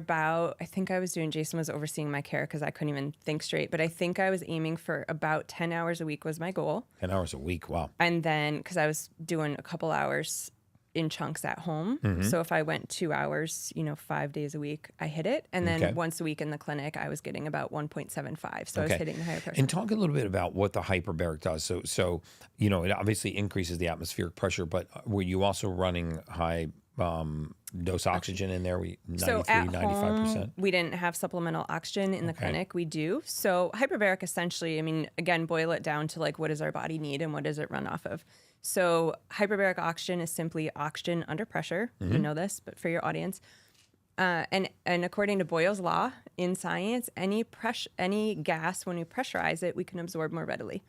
Jason was overseeing my care because I couldn't even think straight, but I think I was aiming for about 10 hours a week was my goal. 10 hours a week, wow. And then, because I was doing a couple hours in chunks at home. So if I went 2 hours, 5 days a week, I hit it. And then once a week in the clinic, I was getting about 1.75. So I was hitting the higher pressure. And talk a little bit about what the hyperbaric does. So it obviously increases the atmospheric pressure, but were you also running high dose oxygen in there? 95%? We didn't have supplemental oxygen in the clinic. We do. So hyperbaric essentially, again, boil it down to what does our body need and what does it run off of? So hyperbaric oxygen is simply oxygen under pressure. You know this, but for your audience. And according to Boyle's law in science, any gas, when we pressurize it, we can absorb more readily.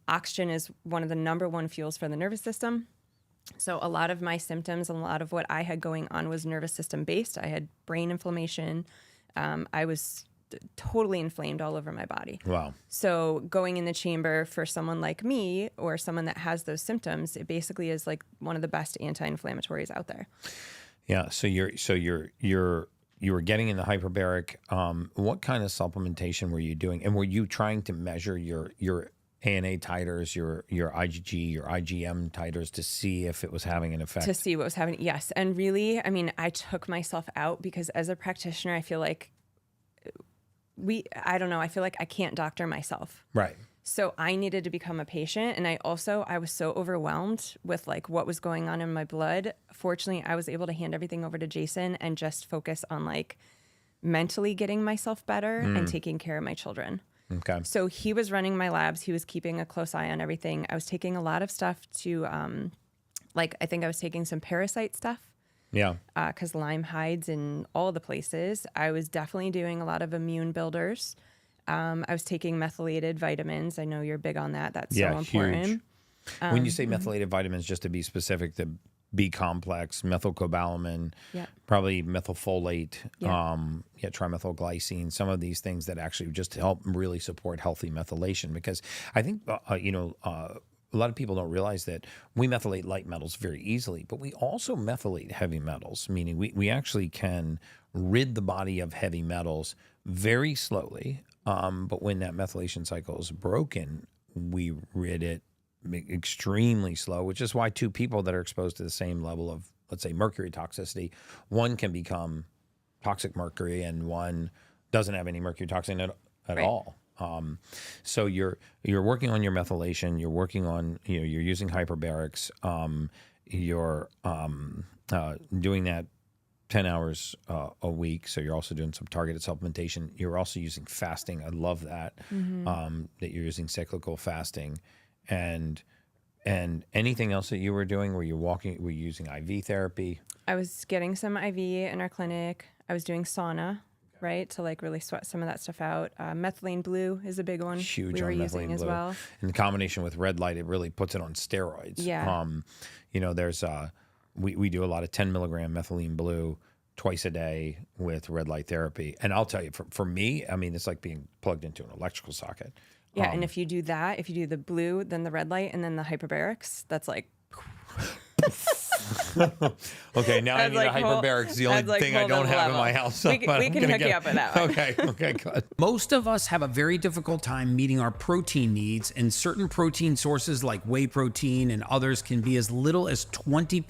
Oxygen is one of the number one fuels for the nervous system. So a lot of my symptoms and a lot of what I had going on was nervous system based. I had brain inflammation. I was totally inflamed all over my body. Wow. So going in the chamber for someone like me or someone that has those symptoms, it basically is one of the best anti-inflammatories out there. Yeah. So you were getting in the hyperbaric. What kind of supplementation were you doing? And were you trying to measure your ANA titers, your IgG, your IgM titers to see if it was having an effect? To see what was happening, yes. And really, I took myself out because as a practitioner, I feel like I feel like I can't doctor myself. Right. So I needed to become a patient. And I was so overwhelmed with what was going on in my blood. Fortunately, I was able to hand everything over to Jason and just focus on mentally getting myself better and taking care of my children. Okay. So he was running my labs. He was keeping a close eye on everything. I was taking a lot of stuff to, I think I was taking some parasite stuff. Yeah. Because Lyme hides in all the places. I was definitely doing a lot of immune builders. I was taking methylated vitamins. I know you're big on that. That's so important. Huge. When you say methylated vitamins, just to be specific, the B complex, methylcobalamin, Yeah. probably methylfolate, Yeah. trimethylglycine, some of these things that actually just help really support healthy methylation. Because I think, a lot of people don't realize that we methylate light metals very easily, but we also methylate heavy metals, meaning we actually can rid the body of heavy metals very slowly. But when that methylation cycle is broken, we rid it extremely slow, which is why two people that are exposed to the same level of, let's say, mercury toxicity, one can become toxic mercury and one doesn't have any mercury toxin at Right. all. So you're working on your methylation, you're working on, you're using hyperbarics, you're doing that 10 hours a week. So you're also doing some targeted supplementation. You're also using fasting. I love that, that you're using cyclical fasting. And anything else that you were doing? Were you using IV therapy? I was getting some IV in our clinic. I was doing sauna, right, to like really sweat some of that stuff out. Methylene blue is a big one. Huge we were on using methylene as blue. well. In combination with red light, it really puts it on steroids. Yeah. There's we do a lot of 10 milligram methylene blue twice a day with red light therapy. And I'll tell you, for me, I mean, it's like being plugged into an electrical socket. Yeah, and if you do that, if you do the blue, then the red light, and then the hyperbarics, that's like... Okay, now I need a hyperbaric. It's the only thing I don't have in my house. We can hook you up with that one. Okay, good. Most of us have a very difficult time meeting our protein needs, and certain protein sources like whey protein and others can be as little as 20%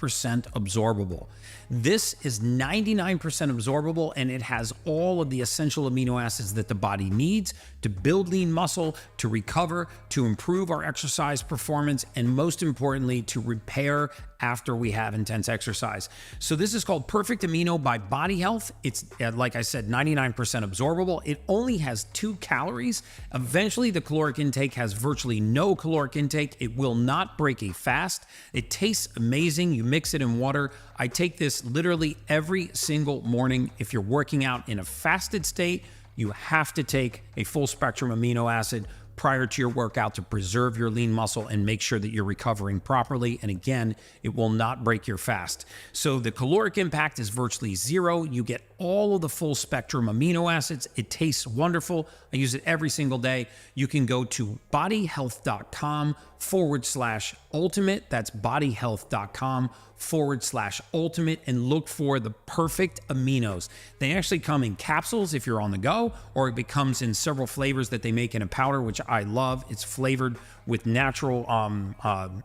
absorbable. This is 99% absorbable, and it has all of the essential amino acids that the body needs to build lean muscle, to recover, to improve our exercise performance, and most importantly, to repair after we have intense exercise. So this is called Perfect Amino by Body Health. It's, like I said, 99% absorbable. It only has 2 calories. Eventually, the caloric intake has virtually no caloric intake. It will not break a fast. It tastes amazing. You mix it in water. I take this literally every single morning. If you're working out in a fasted state, you have to take a full spectrum amino acid prior to your workout to preserve your lean muscle and make sure that you're recovering properly. And again, it will not break your fast. So the caloric impact is virtually zero. You get all of the full spectrum amino acids. It tastes wonderful. I use it every single day. You can go to bodyhealth.com/ultimate. That's bodyhealth.com/ultimate and look for the perfect aminos. They actually come in capsules if you're on the go, or it comes in several flavors that they make in a powder, which I love. It's flavored with natural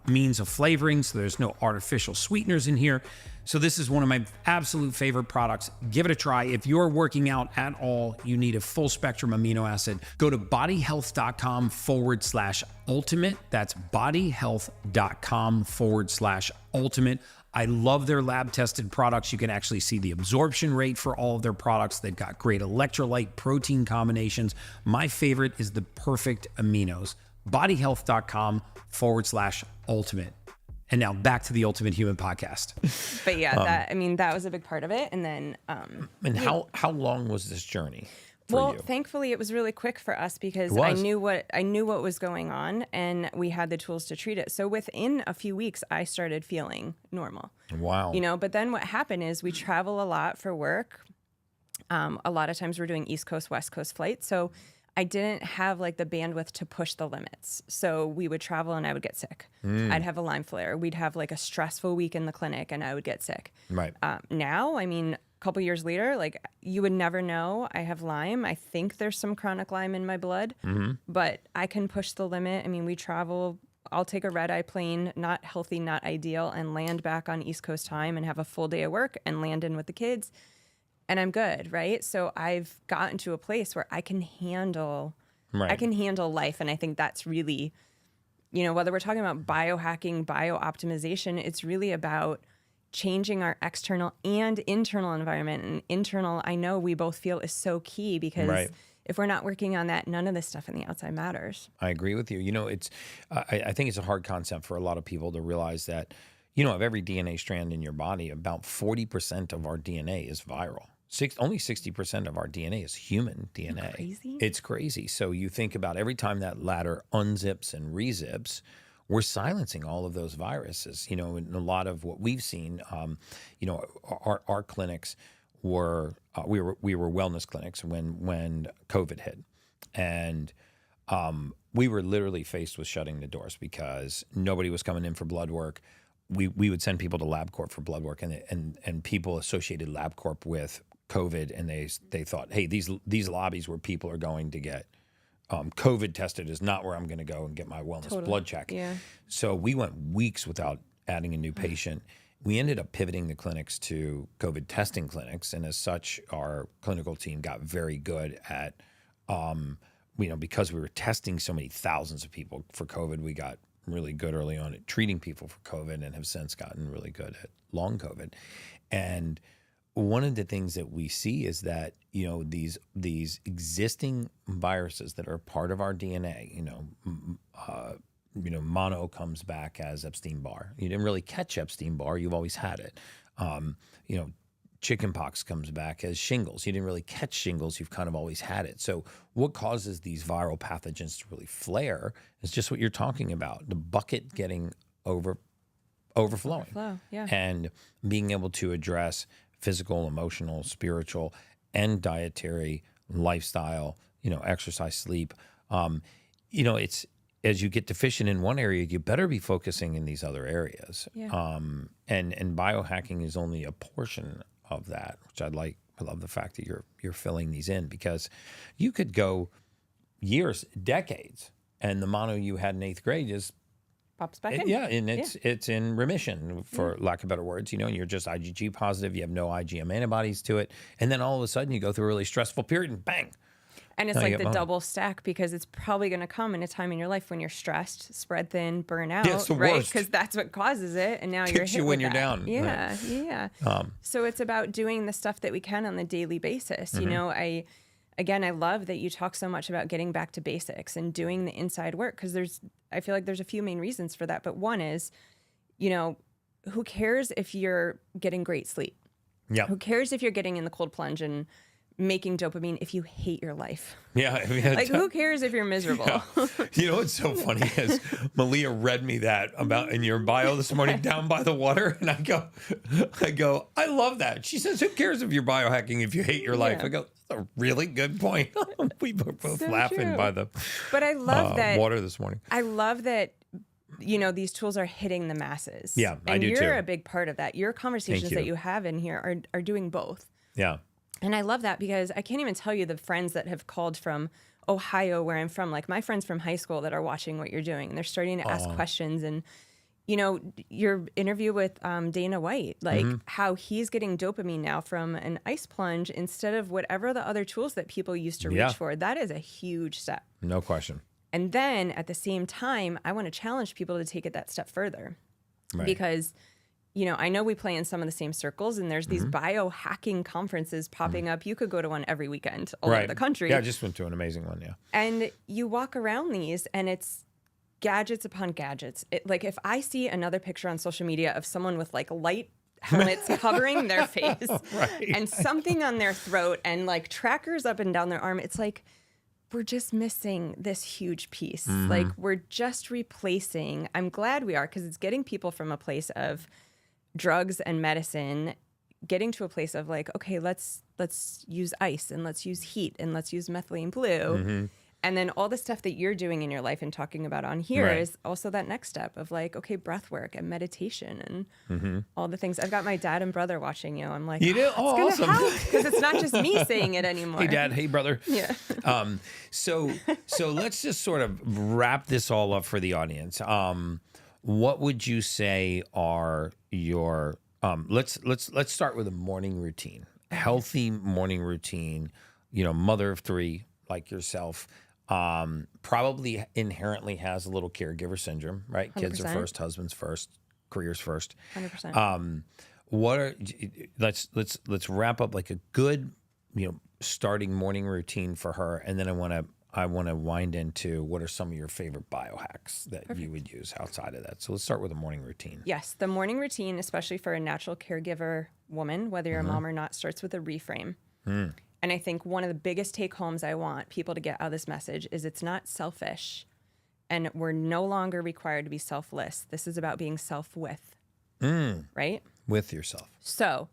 means of flavoring, so there's no artificial sweeteners in here. So this is one of my absolute favorite products. Give it a try. If you're working out at all, you need a full spectrum amino acid. Go to bodyhealth.com/ultimate. That's bodyhealth.com/ultimate. I love their lab tested products. You can actually see the absorption rate for all of their products. They've got great electrolyte protein combinations. My favorite is the perfect aminos. bodyhealth.com/ultimate. And now back to the Ultimate Human Podcast. But yeah, that was a big part of it. And then... and how long was this journey for well, you? thankfully, it was really quick for us because I knew what was going on, and we had the tools to treat it. So within a few weeks, I started feeling normal. Wow. But then what happened is we travel a lot for work. A lot of times we're doing East Coast, West Coast flights. So I didn't have like the bandwidth to push the limits. So we would travel and I would get sick. I'd have a Lyme flare. We'd have like a stressful week in the clinic and I would get sick. Right. Now, a couple years later, like you would never know I have Lyme. I think there's some chronic Lyme in my blood, but I can push the limit. We travel. I'll take a red-eye plane, not healthy, not ideal, and land back on East Coast time and have a full day of work and land in with the kids. And I'm good, right? So I've gotten to a place where I can handle life. And I think that's really, whether we're talking about biohacking, biooptimization, it's really about changing our external and internal environment. And internal, I know we both feel is so key because if we're not working on that, none of this stuff in the outside matters. I agree with you. It's, I think it's a hard concept for a lot of people to realize that, of every DNA strand in your body, about 40% of our DNA is viral. Only 60% of our DNA is human DNA. Crazy? It's crazy. So you think about every time that ladder unzips and rezips, we're silencing all of those viruses. You know, and a lot of what we've seen, you know, our clinics were we were wellness clinics when COVID hit, and we were literally faced with shutting the doors because nobody was coming in for blood work. We would send people to LabCorp for blood work, and people associated LabCorp with COVID, and they thought, hey, these lobbies where people are going to get COVID tested is not where I'm going to go and get my wellness blood check. Yeah. So we went weeks without adding a new patient. We ended up pivoting the clinics to COVID testing clinics, and as such, our clinical team got very good at, you know, because we were testing so many thousands of people for COVID, we got really good early on at treating people for COVID and have since gotten really good at long COVID. And one of the things that we see is that, you know, these existing viruses that are part of our DNA, you know, mono comes back as Epstein-Barr. You didn't really catch Epstein-Barr; you've always had it. You know, chickenpox comes back as shingles. You didn't really catch shingles; you've kind of always had it. So, what causes these viral pathogens to really flare is just what you're talking about: the bucket getting overflowing, yeah. and being able to address physical, emotional, spiritual, and dietary, lifestyle, you know, exercise, sleep. You know, it's as you get deficient in one area, you better be focusing in these other areas. Yeah. And biohacking is only a portion of that, which I like. I love the fact that you're filling these in, because you could go years, decades, and the mono you had in 8th grade is Pops back in. yeah, and it's in remission, for lack of better words. You know, and you're just IgG positive. You have no IgM antibodies to it, and then all of a sudden you go through a really stressful period, and bang. And it's like the double stack, because it's probably going to come in a time in your life when you're stressed, spread thin, burn out, Yeah, it's the right? worst. Because that's what causes it, and now you're Kicks hit you when with you're that. down. Yeah, Right. yeah. So it's about doing the stuff that we can on the daily basis. You know, I love that you talk so much about getting back to basics and doing the inside work, because I feel like there's a few main reasons for that. But one is, you know, who cares if you're getting great sleep? Yeah. Who cares if you're getting in the cold plunge and making dopamine if you hate your life? Yeah. I mean, Like, who cares if you're miserable? Yeah. You know what's so funny is Malia read me that about in your bio this morning, down by the water, and I go, I love that. She says, who cares if you're biohacking if you hate your life? Yeah. I go, that's a really good point. We were both So laughing true. by the But I love that water this morning. I love that, you know, these tools are hitting the masses. Yeah, I and do you're too. a big part of that. Your conversations you. that you have in here are doing both. Yeah. And I love that, because I can't even tell you the friends that have called from Ohio, where I'm from, like my friends from high school that are watching what you're doing, and they're starting to ask questions. And, you know, your interview with Dana White, like how he's getting dopamine now from an ice plunge instead of whatever the other tools that people used to reach for. That is a huge step. No question. And then at the same time, I want to challenge people to take it that step further. Right. Because, you know, I know we play in some of the same circles, and there's these biohacking conferences popping up. You could go to one every weekend all over the country. Yeah, I just went to an amazing one, yeah. And you walk around these, and it's gadgets upon gadgets. Like, if I see another picture on social media of someone with like light helmets covering their face and something on their throat and like trackers up and down their arm, it's like, we're just missing this huge piece. Like, we're just replacing. I'm glad we are, because it's getting people from a place of drugs and medicine, getting to a place of like, okay, let's use ice, and let's use heat, and let's use methylene blue. And then all the stuff that you're doing in your life and talking about on here is also that next step of like, okay, breath work and meditation and all the things. I've got my dad and brother watching you. I'm like, You do? Oh, it's gonna awesome. help, because it's not just me saying it anymore. Hey, Dad. Hey, brother. Yeah. So let's just sort of wrap this all up for the audience. What would you say are your let's start with a morning routine, healthy morning routine. You know, mother of 3 like yourself, probably inherently has a little caregiver syndrome, right? 100%. Kids are first, husbands first, careers first. 100%. What are let's wrap up like a good, you know, starting morning routine for her, and then I want to wind into what are some of your favorite biohacks that you would use outside of that. So let's start with a morning routine. Yes, the morning routine, especially for a natural caregiver woman, whether you're a mom or not, starts with a reframe. And I think one of the biggest take homes I want people to get out of this message is it's not selfish And we're no longer required to be selfless. This is about being self-with, right? With yourself. So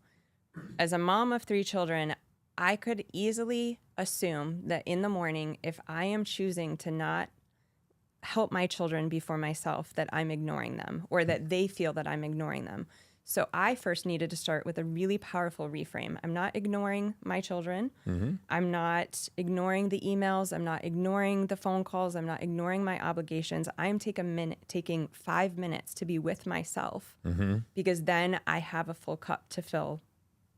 as a mom of 3 children, I could easily assume that in the morning, if I am choosing to not help my children before myself, that I'm ignoring them or that they feel that I'm ignoring them. So I first needed to start with a really powerful reframe. I'm not ignoring my children. I'm not ignoring the emails. I'm not ignoring the phone calls. I'm not ignoring my obligations. I'm taking 5 minutes to be with myself because then I have a full cup to fill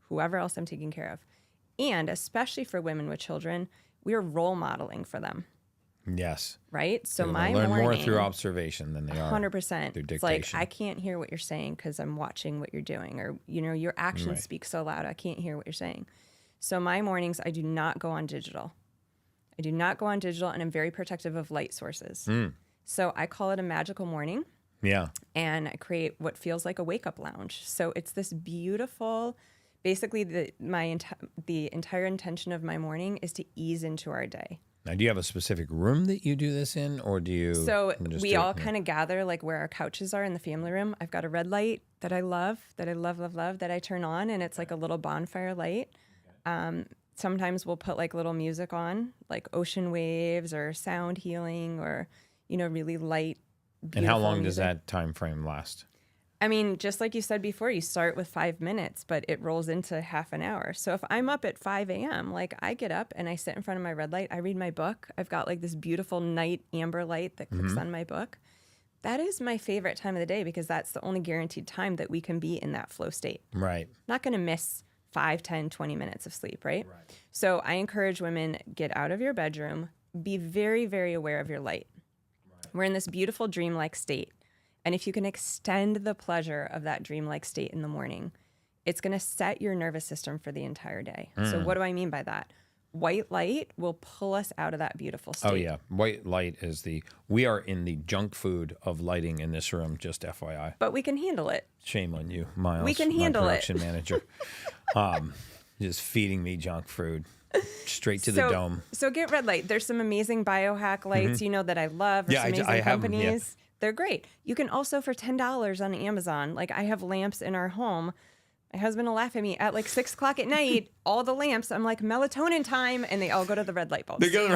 whoever else I'm taking care of. And especially for women with children, we're role modeling for them. Yes. Right? So They my learn morning, more through observation than they are 100%. through It's like, dictation. I can't hear what you're saying because I'm watching what you're doing. Or, your actions Right. speak so loud, I can't hear what you're saying. So my mornings, I do not go on digital. And I'm very protective of light sources. So I call it a magical morning. Yeah. And I create what feels like a wake-up lounge. So it's this beautiful, basically the entire intention of my morning is to ease into our day. Now, do you have a specific room that you do this in, or do you? So just we do it- all kind of gather like where our couches are in the family room. I've got a red light that I love, that I turn on, and it's like a little bonfire light. Sometimes we'll put like little music on, like ocean waves or sound healing or, really light. And how long does music. that time frame last? I mean, just like you said before, you start with 5 minutes, but it rolls into half an hour. So if I'm up at 5 a.m., like I get up and I sit in front of my red light, I read my book. I've got like this beautiful night amber light that clicks on my book. That is my favorite time of the day because that's the only guaranteed time that we can be in that flow state. Right. Not going to miss 5, 10, 20 minutes of sleep, right? So I encourage women, get out of your bedroom, be very, very aware of your light. We're in this beautiful dreamlike state. And if you can extend the pleasure of that dreamlike state in the morning, it's going to set your nervous system for the entire day. So what do I mean by that? White light will pull us out of that beautiful state. Oh, yeah. White light is we are in the junk food of lighting in this room, just FYI. But we can handle it. Shame on you, Miles. We can handle my it. production manager. Just feeding me junk food straight to the dome. So get red light. There's some amazing biohack lights, that I love. Yeah, some amazing I have 'em, companies. They're great. You can also, for $10 on Amazon, like I have lamps in our home. My husband will laugh at me at like 6 o'clock at night, all the lamps, I'm like, melatonin time, and they all go to the red light bulbs. They go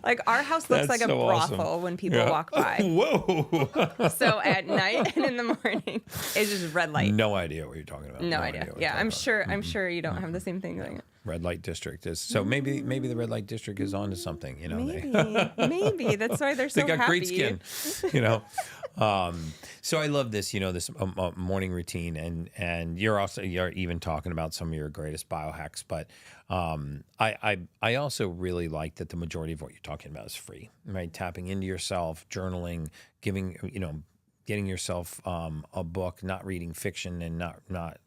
Like our house looks That's like a so brothel awesome. when people walk by. Whoa. So at night and in the morning, it's just red light. No idea what you're talking about. No idea. what Yeah, you're I'm talking sure. I'm sure you don't have the same thing going on. Red light district is so maybe the red light district is on to something. Maybe that's why they're so they got happy. great skin. So I love this. This morning routine, and you're even talking about some of your greatest biohacks. But I also really like that the majority of what you're talking about is free. Right, tapping into yourself, journaling, getting yourself a book, not reading fiction, and not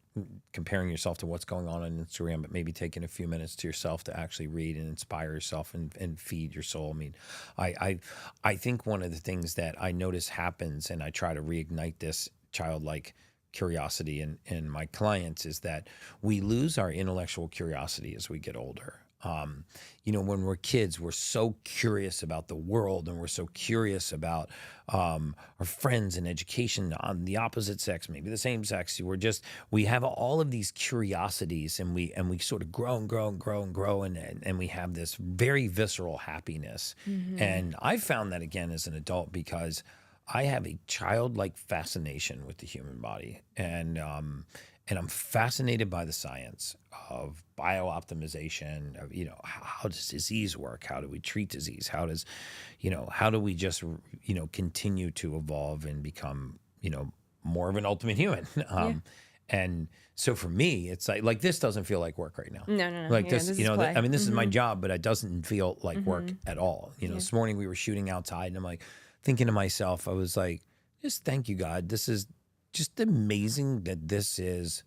comparing yourself to what's going on Instagram, but maybe taking a few minutes to yourself to actually read and inspire yourself and feed your soul. I mean, I think one of the things that I notice happens, and I try to reignite this childlike curiosity in my clients, is that we lose our intellectual curiosity as we get older. When we're kids, we're so curious about the world, and we're so curious about our friends and education on the opposite sex, maybe the same sex. We have all of these curiosities, and we sort of grow and grow and grow and grow, and we have this very visceral happiness. And I found that again as an adult because I have a childlike fascination with the human body, and I'm fascinated by the science of biooptimization, of, how does disease work? How do we treat disease? How do we just, continue to evolve and become, more of an ultimate human? And so for me, it's like this doesn't feel like work right now. No. Like Yeah, this, this is play. this is my job, but it doesn't feel like work at all. This morning we were shooting outside, and I'm like thinking to myself, I was like, just thank you, God. This is just amazing that this is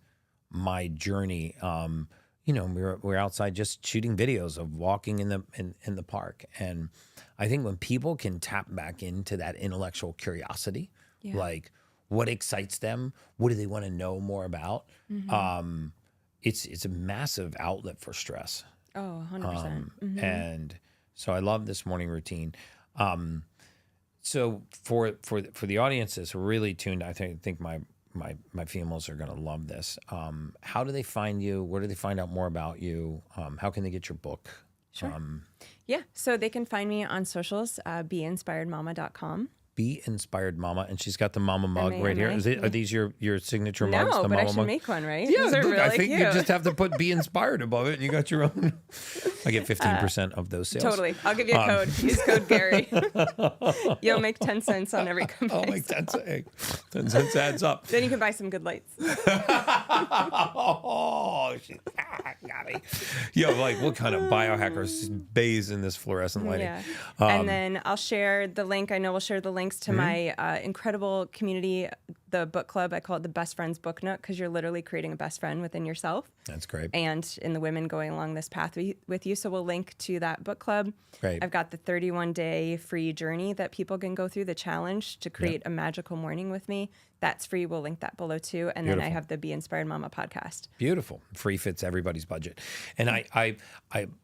my journey. We're outside just shooting videos of walking in the park, and I think when people can tap back into that intellectual curiosity, like what excites them, what do they want to know more about, it's a massive outlet for stress. Oh, 100%. And so I love this morning routine. So for the audiences who are really tuned, I think my females are going to love this. How do they find you? Where do they find out more about you? How can they get your book? Sure. Yeah. So they can find me on socials, beinspiredmama.com. Be Inspired Mama, and she's got the mama mug right here. M-A-M-A. Are these your signature mugs? No, the but I mama should mug? make one, right? Yeah, These are look, really I think cute. you just have to put Be Inspired above it, and you got your own. I get 15% of those sales. Totally. I'll give you a code. Use code Gary. You'll make 10 cents on every Oh, company. like 10 cents. 10 cents adds up. Then you can buy some good lights. Oh, she got me. Yo, like what kind of biohackers bathes in this fluorescent lighting? Yeah. And then I'll share the link. I know we'll share the links to my incredible community, the book club. I call it the Best Friends Book Nook because you're literally creating a best friend within yourself. That's great. And in the women going along this path with you. So we'll link to that book club. Great. I've got the 31-day free journey that people can go through, the challenge to create a magical morning with me. That's free. We'll link that below too. And then I have the Be Inspired Mama podcast. Beautiful. Free fits everybody's budget. And I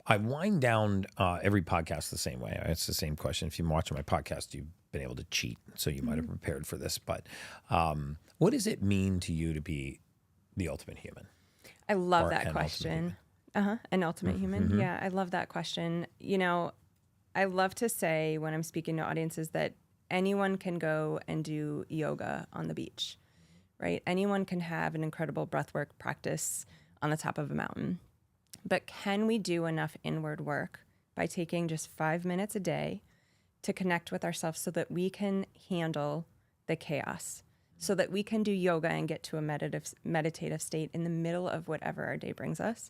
wind down every podcast the same way. It's the same question. If you've been watching my podcast, you've been able to cheat, so you might have prepared for this. But what does it mean to you to be the ultimate human? I love that question. An ultimate human. Yeah, I love that question. You know, I love to say when I'm speaking to audiences that anyone can go and do yoga on the beach, right? Anyone can have an incredible breathwork practice on the top of a mountain. But can we do enough inward work by taking just 5 minutes a day to connect with ourselves so that we can handle the chaos, so that we can do yoga and get to a meditative state in the middle of whatever our day brings us?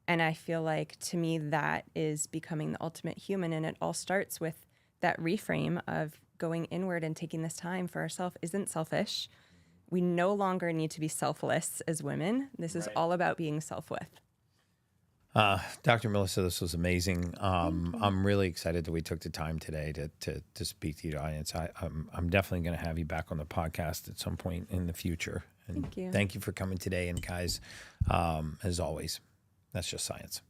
And I feel like, to me, that is becoming the ultimate human. And it all starts with that reframe of going inward and taking this time for ourselves isn't selfish. We no longer need to be selfless as women. This is all about being self-with. Dr. Melissa, this was amazing. I'm really excited that we took the time today to speak to your audience. I'm definitely going to have you back on the podcast at some point in the future. And Thank you. Thank you for coming today. And guys, as always, that's just science.